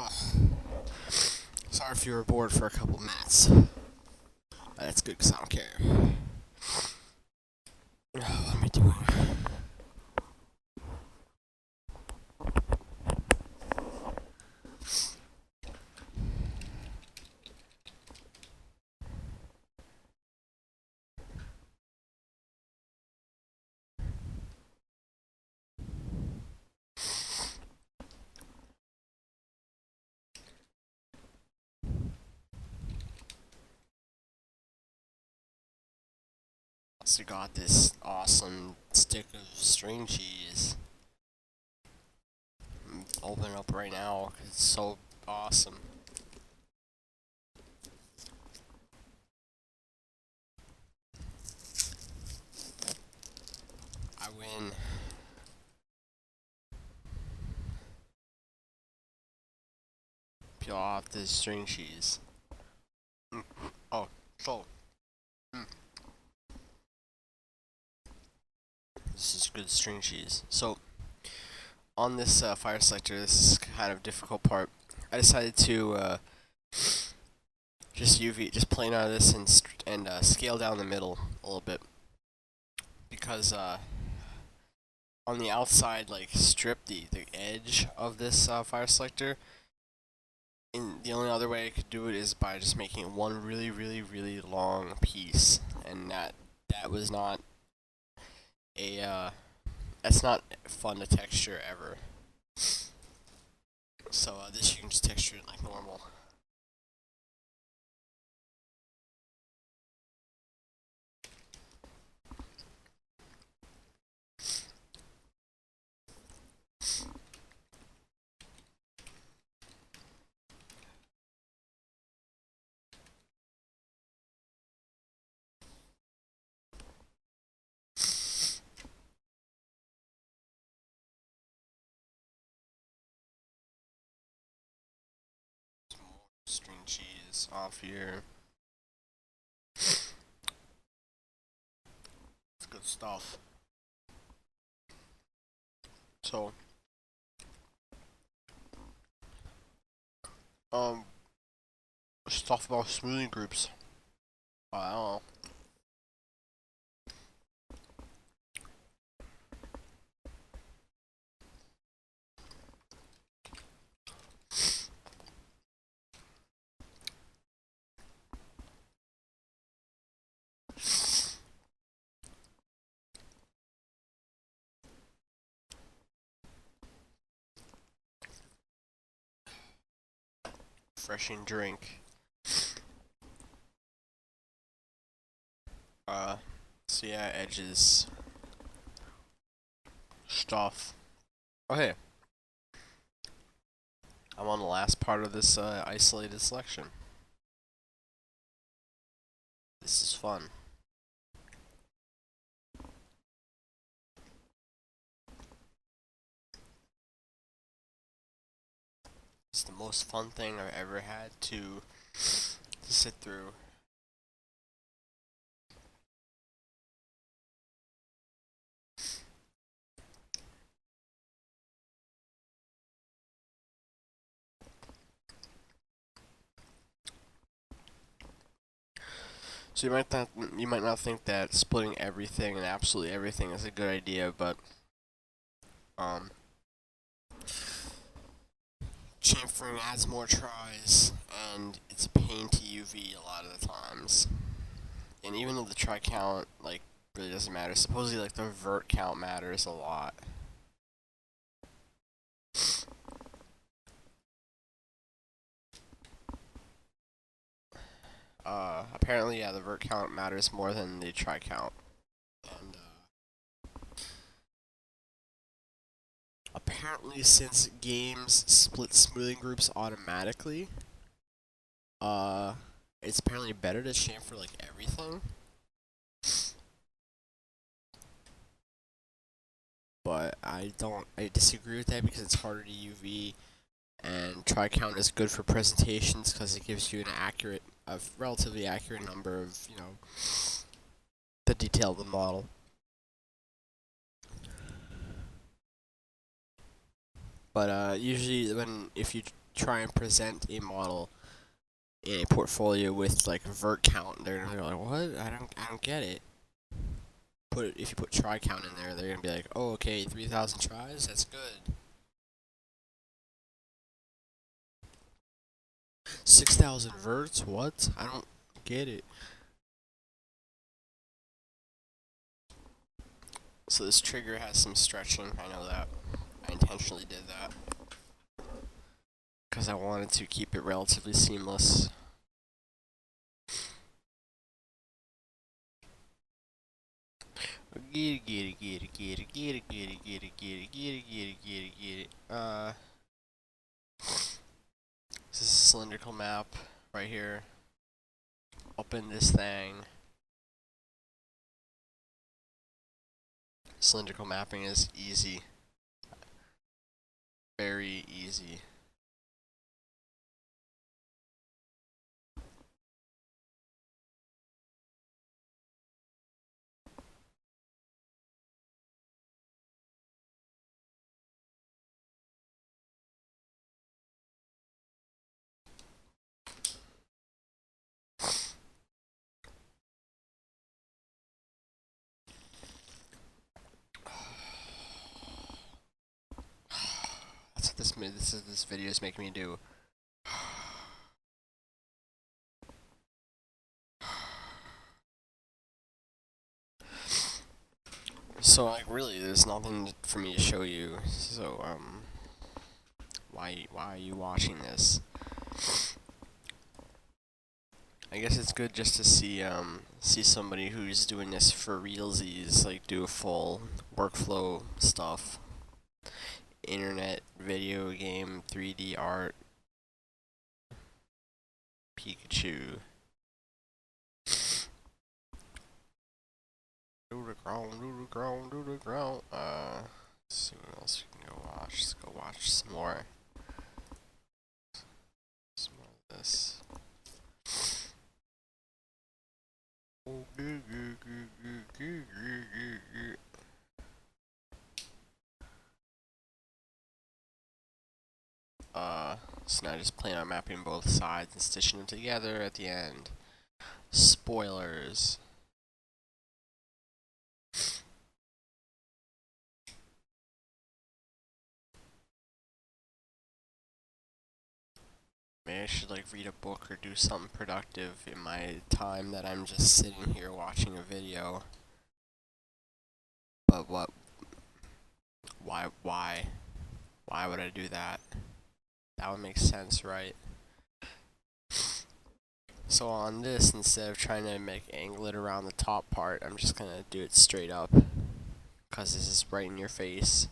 Oh, sorry if you were bored for a couple minutes. That's good because I don't care. Oh, what am I doing? Also got this awesome stick of string cheese. Open it up right now because it's so awesome. I win. Peel off this string cheese. Oh, so. Mm. This is good string cheese. So, on this fire selector, this is kind of difficult part. I decided to just plane out of this and scale down the middle a little bit because on the outside, like strip the edge of this fire selector. And the only other way I could do it is by just making one really long piece, and that was not a that's not fun to texture ever. So this you can just texture it like normal. String cheese off here. It's good stuff. So, stuff about smoothing groups. I don't know. Refreshing drink. So yeah, edges. Stuff. Oh hey. I'm on the last part of this isolated selection. This is fun. It's the most fun thing I've ever had to sit through. So you might not think that splitting everything and absolutely everything is a good idea, but chamfering adds more tries, and it's a pain to UV a lot of the times. And even though the try count like really doesn't matter, supposedly like the vert count matters a lot. Apparently, yeah, the vert count matters more than the try count. And apparently, since games split smoothing groups automatically, it's apparently better to chamfer like everything. But I disagree with that because it's harder to UV, and try count is good for presentations because it gives you a relatively accurate number of, the detail of the model. But usually if you try and present a model in a portfolio with like vert count, they're like, what? I don't get it. If you put try count in there, they're gonna be like, oh, okay, 3,000 tries, that's good. 6,000 verts, what? I don't get it. So this trigger has some stretching, I know that. I intentionally did that because I wanted to keep it relatively seamless. Get it. This is a cylindrical map right here. Open this thing. Cylindrical mapping is easy. Very easy. That's what this video is making me do. So like really, there's nothing for me to show you. So why are you watching this? I guess it's good just to see somebody who's doing this for realsies, like do a full workflow stuff. Internet, video game, 3D art, Pikachu. Do the ground. Let's see what else we can go watch. Let's go watch some more. Some more of this. So now I just plan on mapping both sides and stitching them together at the end. Spoilers. Maybe I should like read a book or do something productive in my time that I'm just sitting here watching a video. But what? Why would I do that? That would make sense, right? So on this, instead of trying to angle it around the top part, I'm just gonna do it straight up. Cause this is right in your face.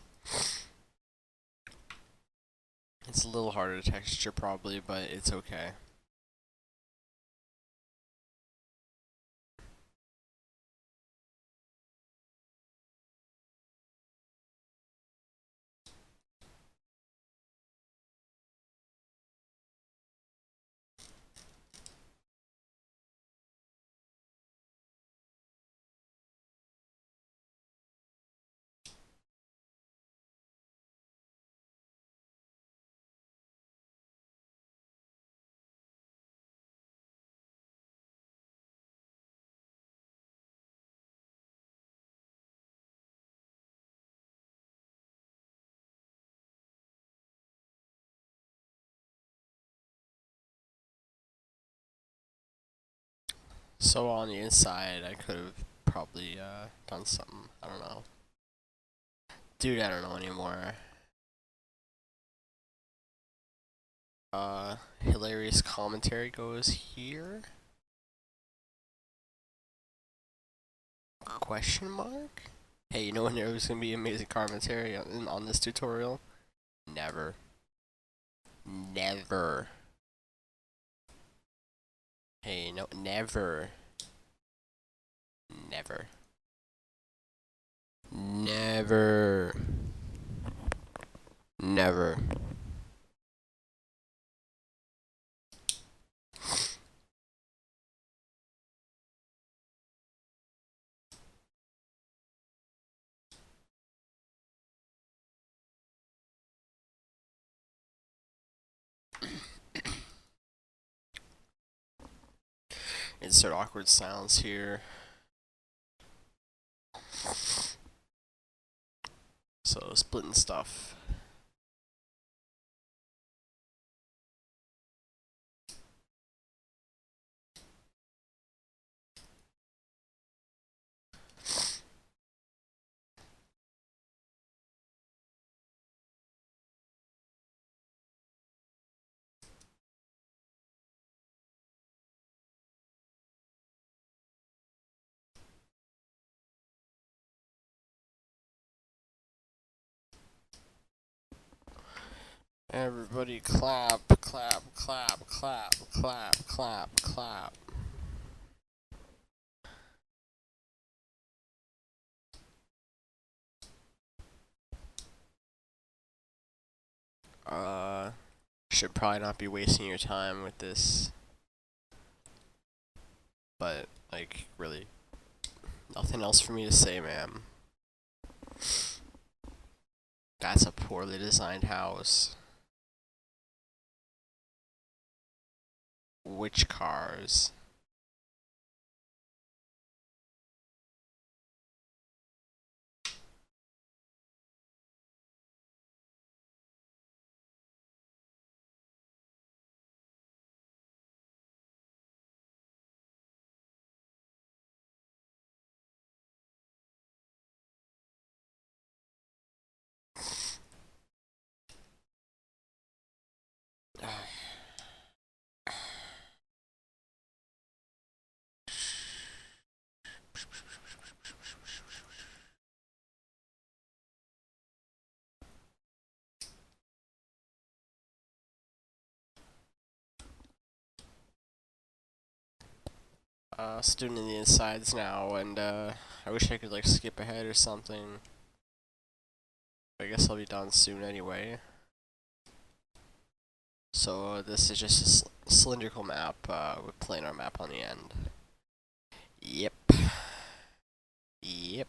It's a little harder to texture probably, but it's okay. So on the inside, I could have probably done something. I don't know. Dude, I don't know anymore. Hilarious commentary goes here? Question mark? Hey, you know when there was gonna be amazing commentary on this tutorial? Never. Never. Hey, no, never. Never. Never. Never. Insert awkward sounds here. So splitting stuff. Everybody clap, clap, clap, clap, clap, clap, clap. Should probably not be wasting your time with this. But, like, really, nothing else for me to say, ma'am. That's a poorly designed house. Which cars? Student in the insides now, and I wish I could like skip ahead or something. I guess I'll be done soon anyway. So this is just a cylindrical map with planar map on the end. Yep. Yep.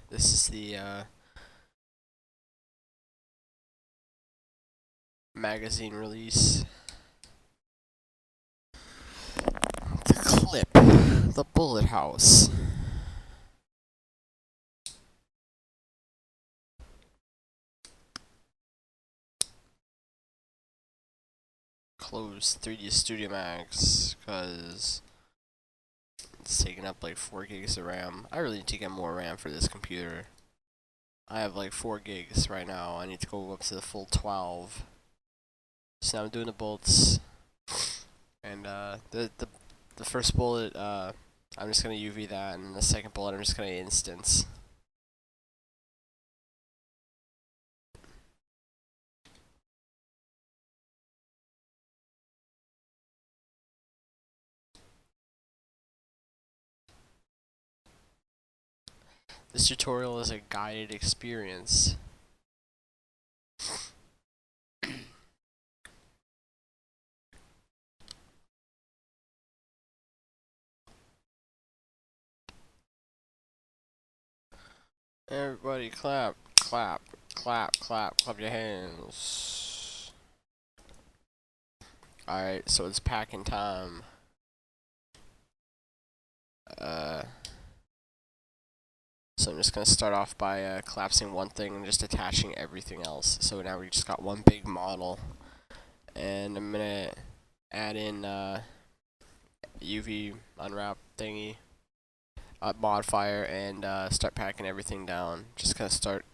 This is the magazine release. The clip. The bullet house. Close 3D Studio Max because it's taking up like 4 gigs of RAM. I really need to get more RAM for this computer. I have like 4 gigs right now. I need to go up to the full 12. So now I'm doing the bolts, and the first bullet I'm just gonna UV that, and the second bullet I'm just gonna instance. This tutorial is a guided experience. Everybody clap, clap, clap, clap, clap your hands. Alright, so it's packing time. So I'm just gonna start off by collapsing one thing and just attaching everything else. So now we just got one big model. And I'm gonna add in UV unwrap thingy, modifier, and start packing everything down. Just gonna start,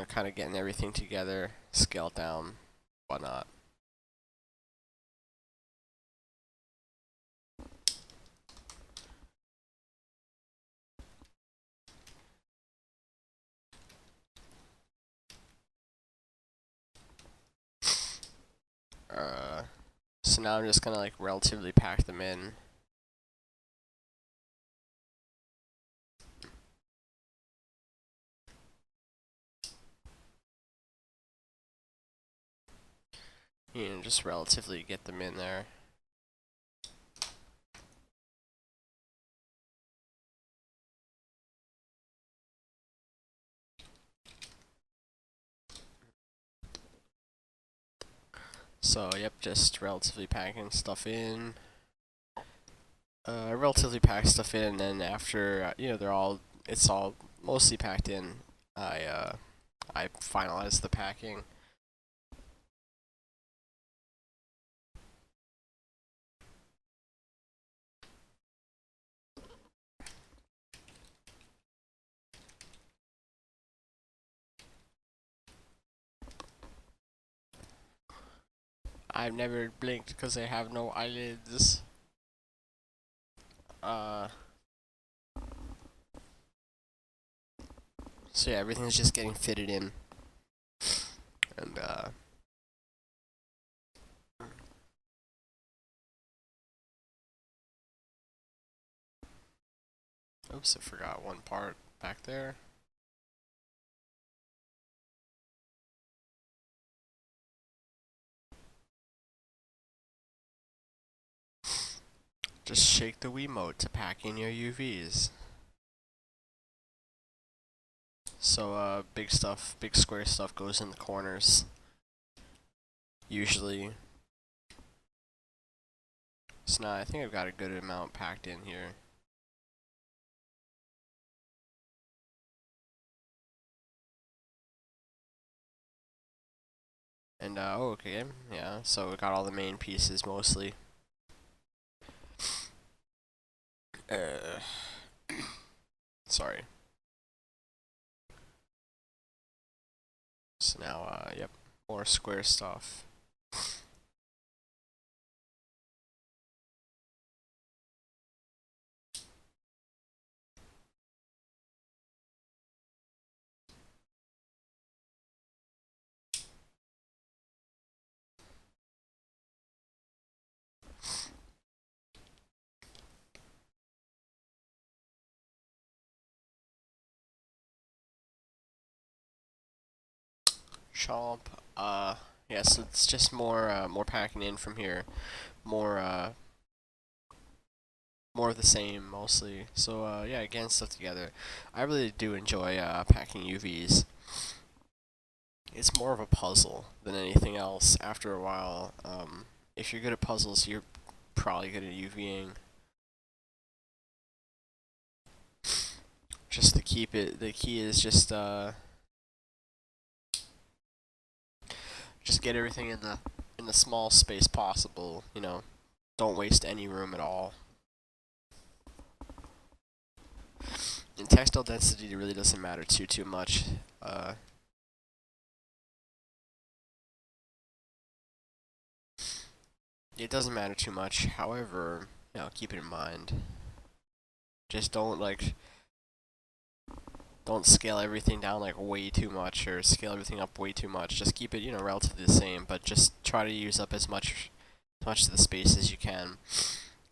kind of getting everything together, scale it down, whatnot. So now I'm just gonna like relatively pack them in. Just relatively get them in there. So yep, just relatively packing stuff in. Relatively pack stuff in, and then after you know it's all mostly packed in, I finalize the packing. I've never blinked because I have no eyelids. So yeah, everything's just getting fitted in, and oops, I forgot one part back there. Just shake the Wiimote to pack in your UVs. So big stuff, big square stuff goes in the corners. Usually. So now I think I've got a good amount packed in here. And oh, okay, yeah. So we got all the main pieces mostly. Sorry. So now, yep, more square stuff. Chomp. Yeah, so it's just more packing in from here. More more of the same mostly. So yeah, getting stuff together. I really do enjoy packing UVs. It's more of a puzzle than anything else. After a while, if you're good at puzzles, you're probably good at UVing. Just to keep it, the key is just get everything in the small space possible. You know, don't waste any room at all. And textile density really doesn't matter too much. It doesn't matter too much. However, you know, keep it in mind. Just don't scale everything down like way too much or scale everything up way too much. Just keep it, you know, relatively the same, but just try to use up as much of the space as you can.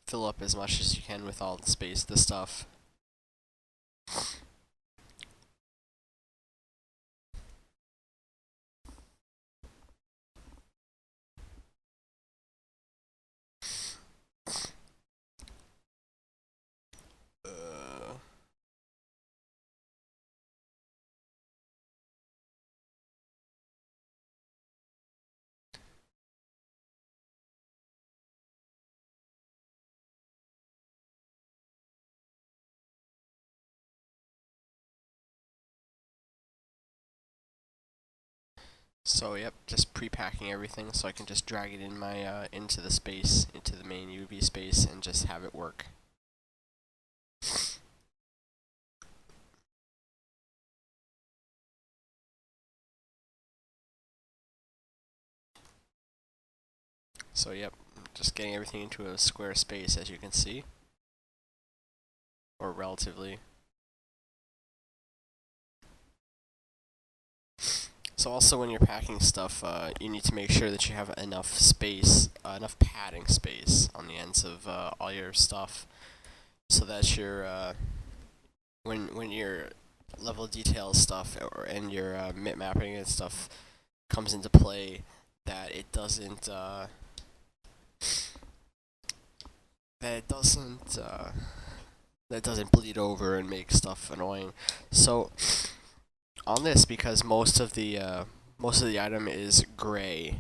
Fill up as much as you can with all the space, the stuff. So yep, just pre-packing everything so I can just drag it in my into the space, into the main UV space, and just have it work. So yep, just getting everything into a square space, as you can see, or relatively. So also when you're packing stuff, you need to make sure that you have enough space, enough padding space on the ends of all your stuff, so that your when your level detail stuff and your mip mapping and stuff comes into play, that it doesn't that doesn't bleed over and make stuff annoying. So on this, because most of the item is gray,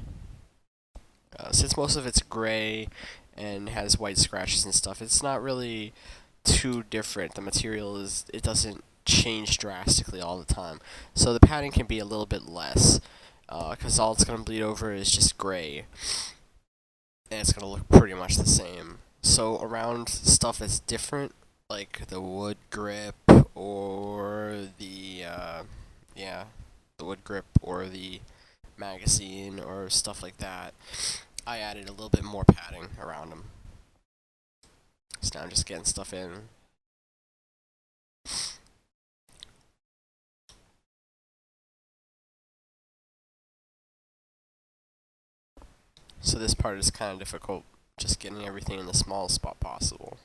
Since most of it's gray and has white scratches and stuff, it's not really too different. The material it doesn't change drastically all the time. So the padding can be a little bit less, because all it's going to bleed over is just gray, and it's going to look pretty much the same. So around stuff that's different, like the wood grip or the wood grip or the magazine or stuff like that, I added a little bit more padding around them. So now I'm just getting stuff in. So this part is kind of difficult, just getting everything in the smallest spot possible.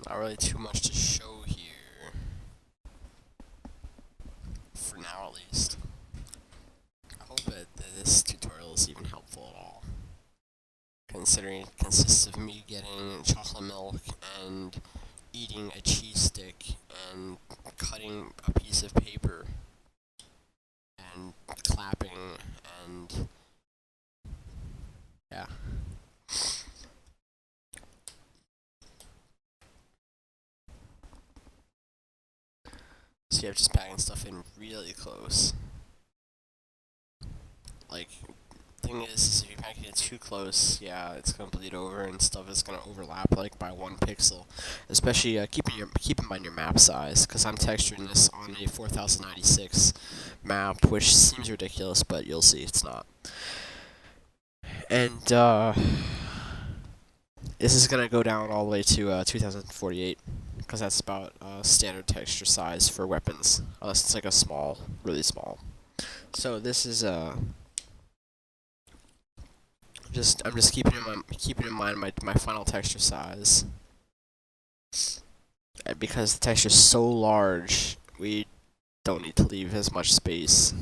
Not really too much to show here, for now at least. I hope that this tutorial is even helpful at all, considering it consists of me getting chocolate milk and eating a cheese stick and cutting a piece of paper and clapping and yeah. So yeah, just packing stuff in really close. Like, thing is if you pack it too close, yeah, it's gonna bleed over and stuff is gonna overlap like by 1 pixel. Especially keep in mind your map size, because I'm texturing this on a 4096 map, which seems ridiculous, but you'll see it's not. And this is gonna go down all the way to 2048, because that's about standard texture size for weapons, unless it's like a small, really small. So this is I'm just keeping in mind my final texture size, and because the texture is so large, we don't need to leave as much space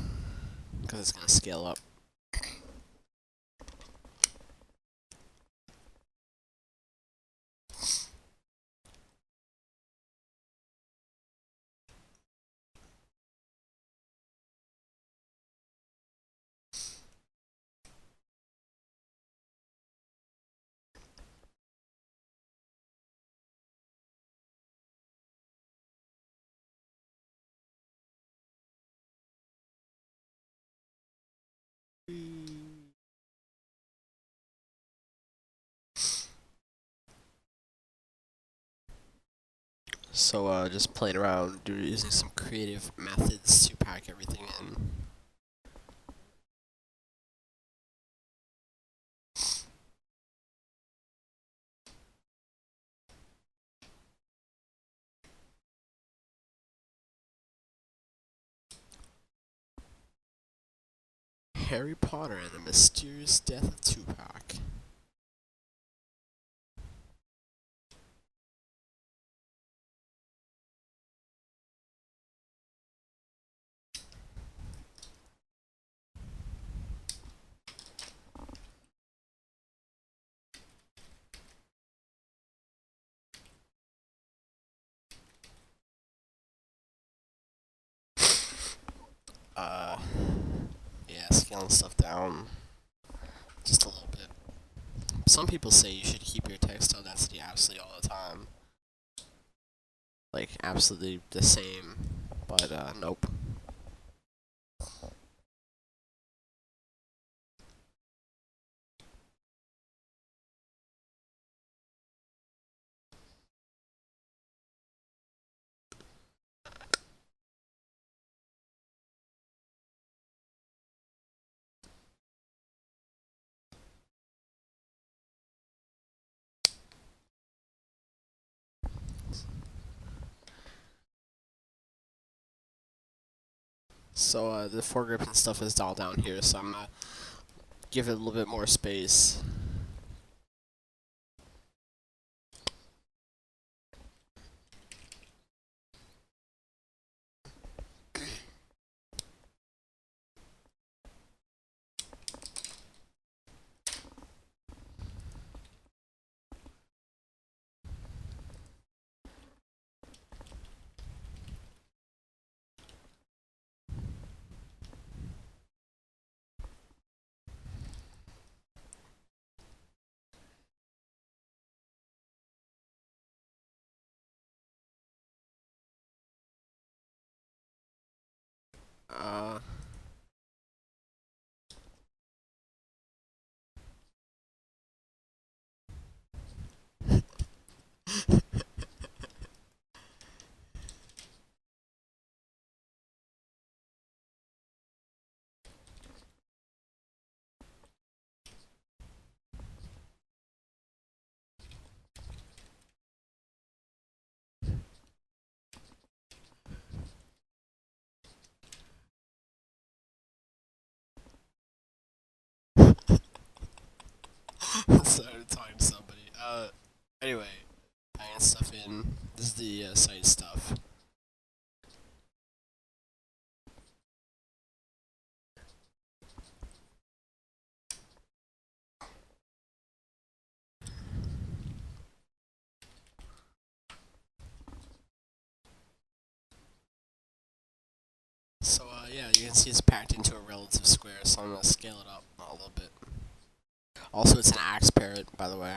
because it's gonna scale up. So just playing around, using some creative methods to pack everything in. Harry Potter and the Mysterious Death of Tupac. Uh, yeah, scaling stuff down just a little bit. Some people say you should keep your textile density absolutely all the time. Like, absolutely the same, but nope. So the foregrip and stuff is all down here, so give it a little bit more space. Uh, Sorry to time somebody. Anyway, I got stuff in. This is the site stuff. So, yeah, you can see it's packed into a relative square, so I'm gonna scale it up a little bit. Also, it's an axe parrot, by the way.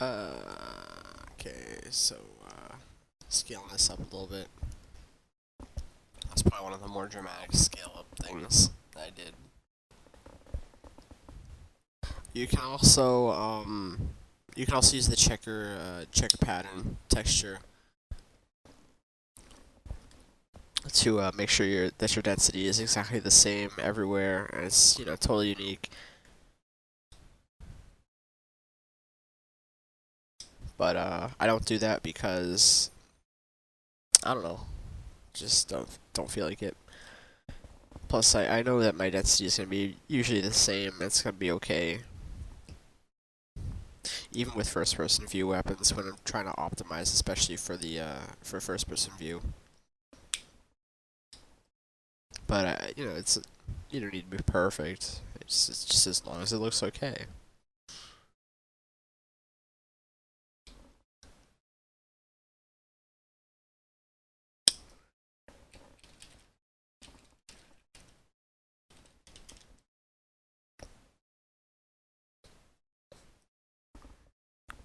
Okay, so, scaling this up a little bit. That's probably one of the more dramatic scale up things that I did. You can also, use the checker pattern texture to make sure that your density is exactly the same everywhere, and it's totally unique. But I don't do that because I don't know, just don't feel like it. Plus, I know that my density is gonna be usually the same. It's gonna be okay, even with first-person view weapons when I'm trying to optimize, especially for the for first-person view. But it's you don't need to be perfect. It's just as long as it looks okay.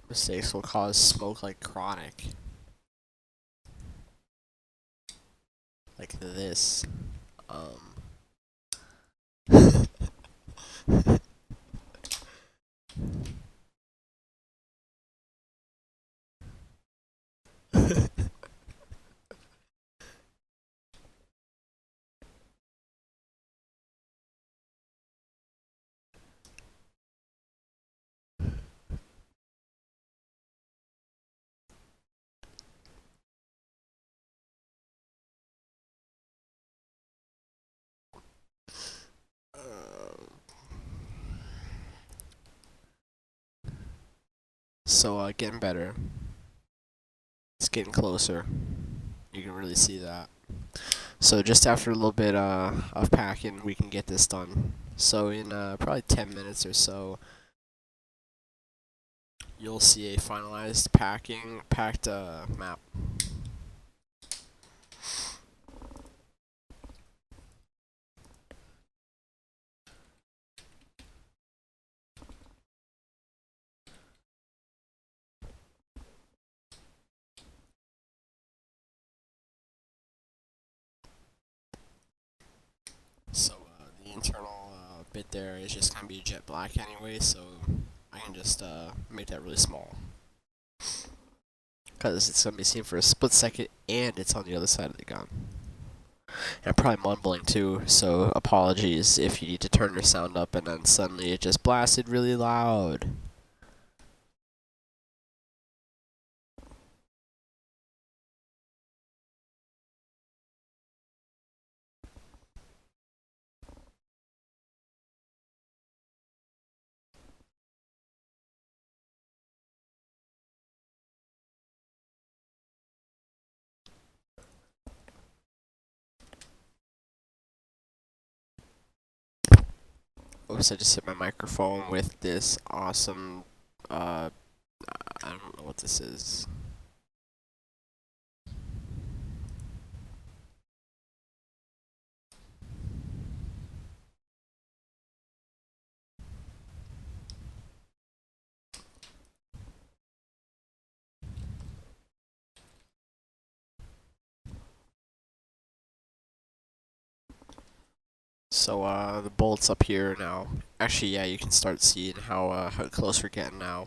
Mistakes will cause smoke like chronic. Like this. So, getting better. It's getting closer. You can really see that. So just after a little bit of packing, we can get this done. So in probably 10 minutes or so, you'll see a finalized packed map. bit there is just gonna be jet black anyway, so I can just make that really small. Because it's gonna be seen for a split second and it's on the other side of the gun. And I'm probably mumbling too, so apologies if you need to turn your sound up and then suddenly it just blasted really loud. Oops, I just hit my microphone with this awesome, I don't know what this is. So, the bolt's up here now. Actually, yeah, you can start seeing how close we're getting now.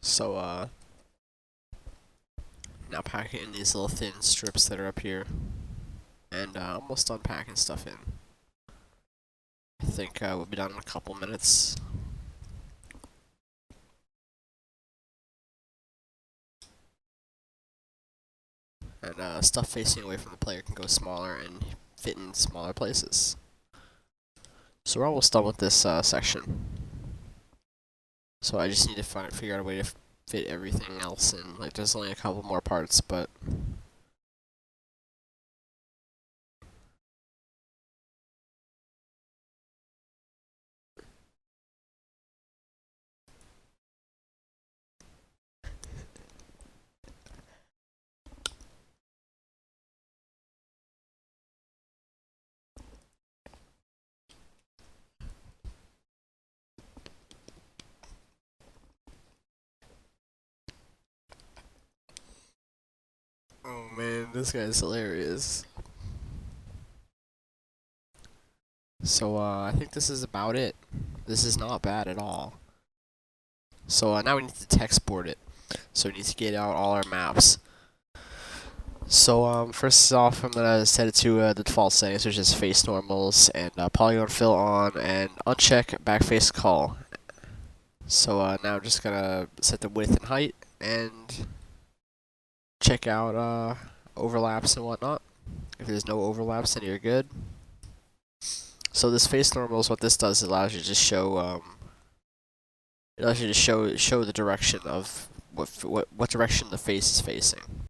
So, now pack it in these little thin strips that are up here. And almost done packing stuff in. I think we'll be done in a couple minutes. And stuff facing away from the player can go smaller and fit in smaller places. So we're almost done with this section. So I just need to figure out a way to fit everything else in. Like, there's only a couple more parts, but... Oh man, this guy's hilarious. So, I think this is about it. This is not bad at all. So, now we need to text board it. So we need to get out all our maps. So, first off, I'm gonna set it to the default settings, which is face normals, and polygon fill on, and uncheck backface call. So, now I'm just gonna set the width and height, and check out overlaps and whatnot. If there's no overlaps, then you're good. So this face normals, what this does, it allows you to show show the direction of what direction the face is facing.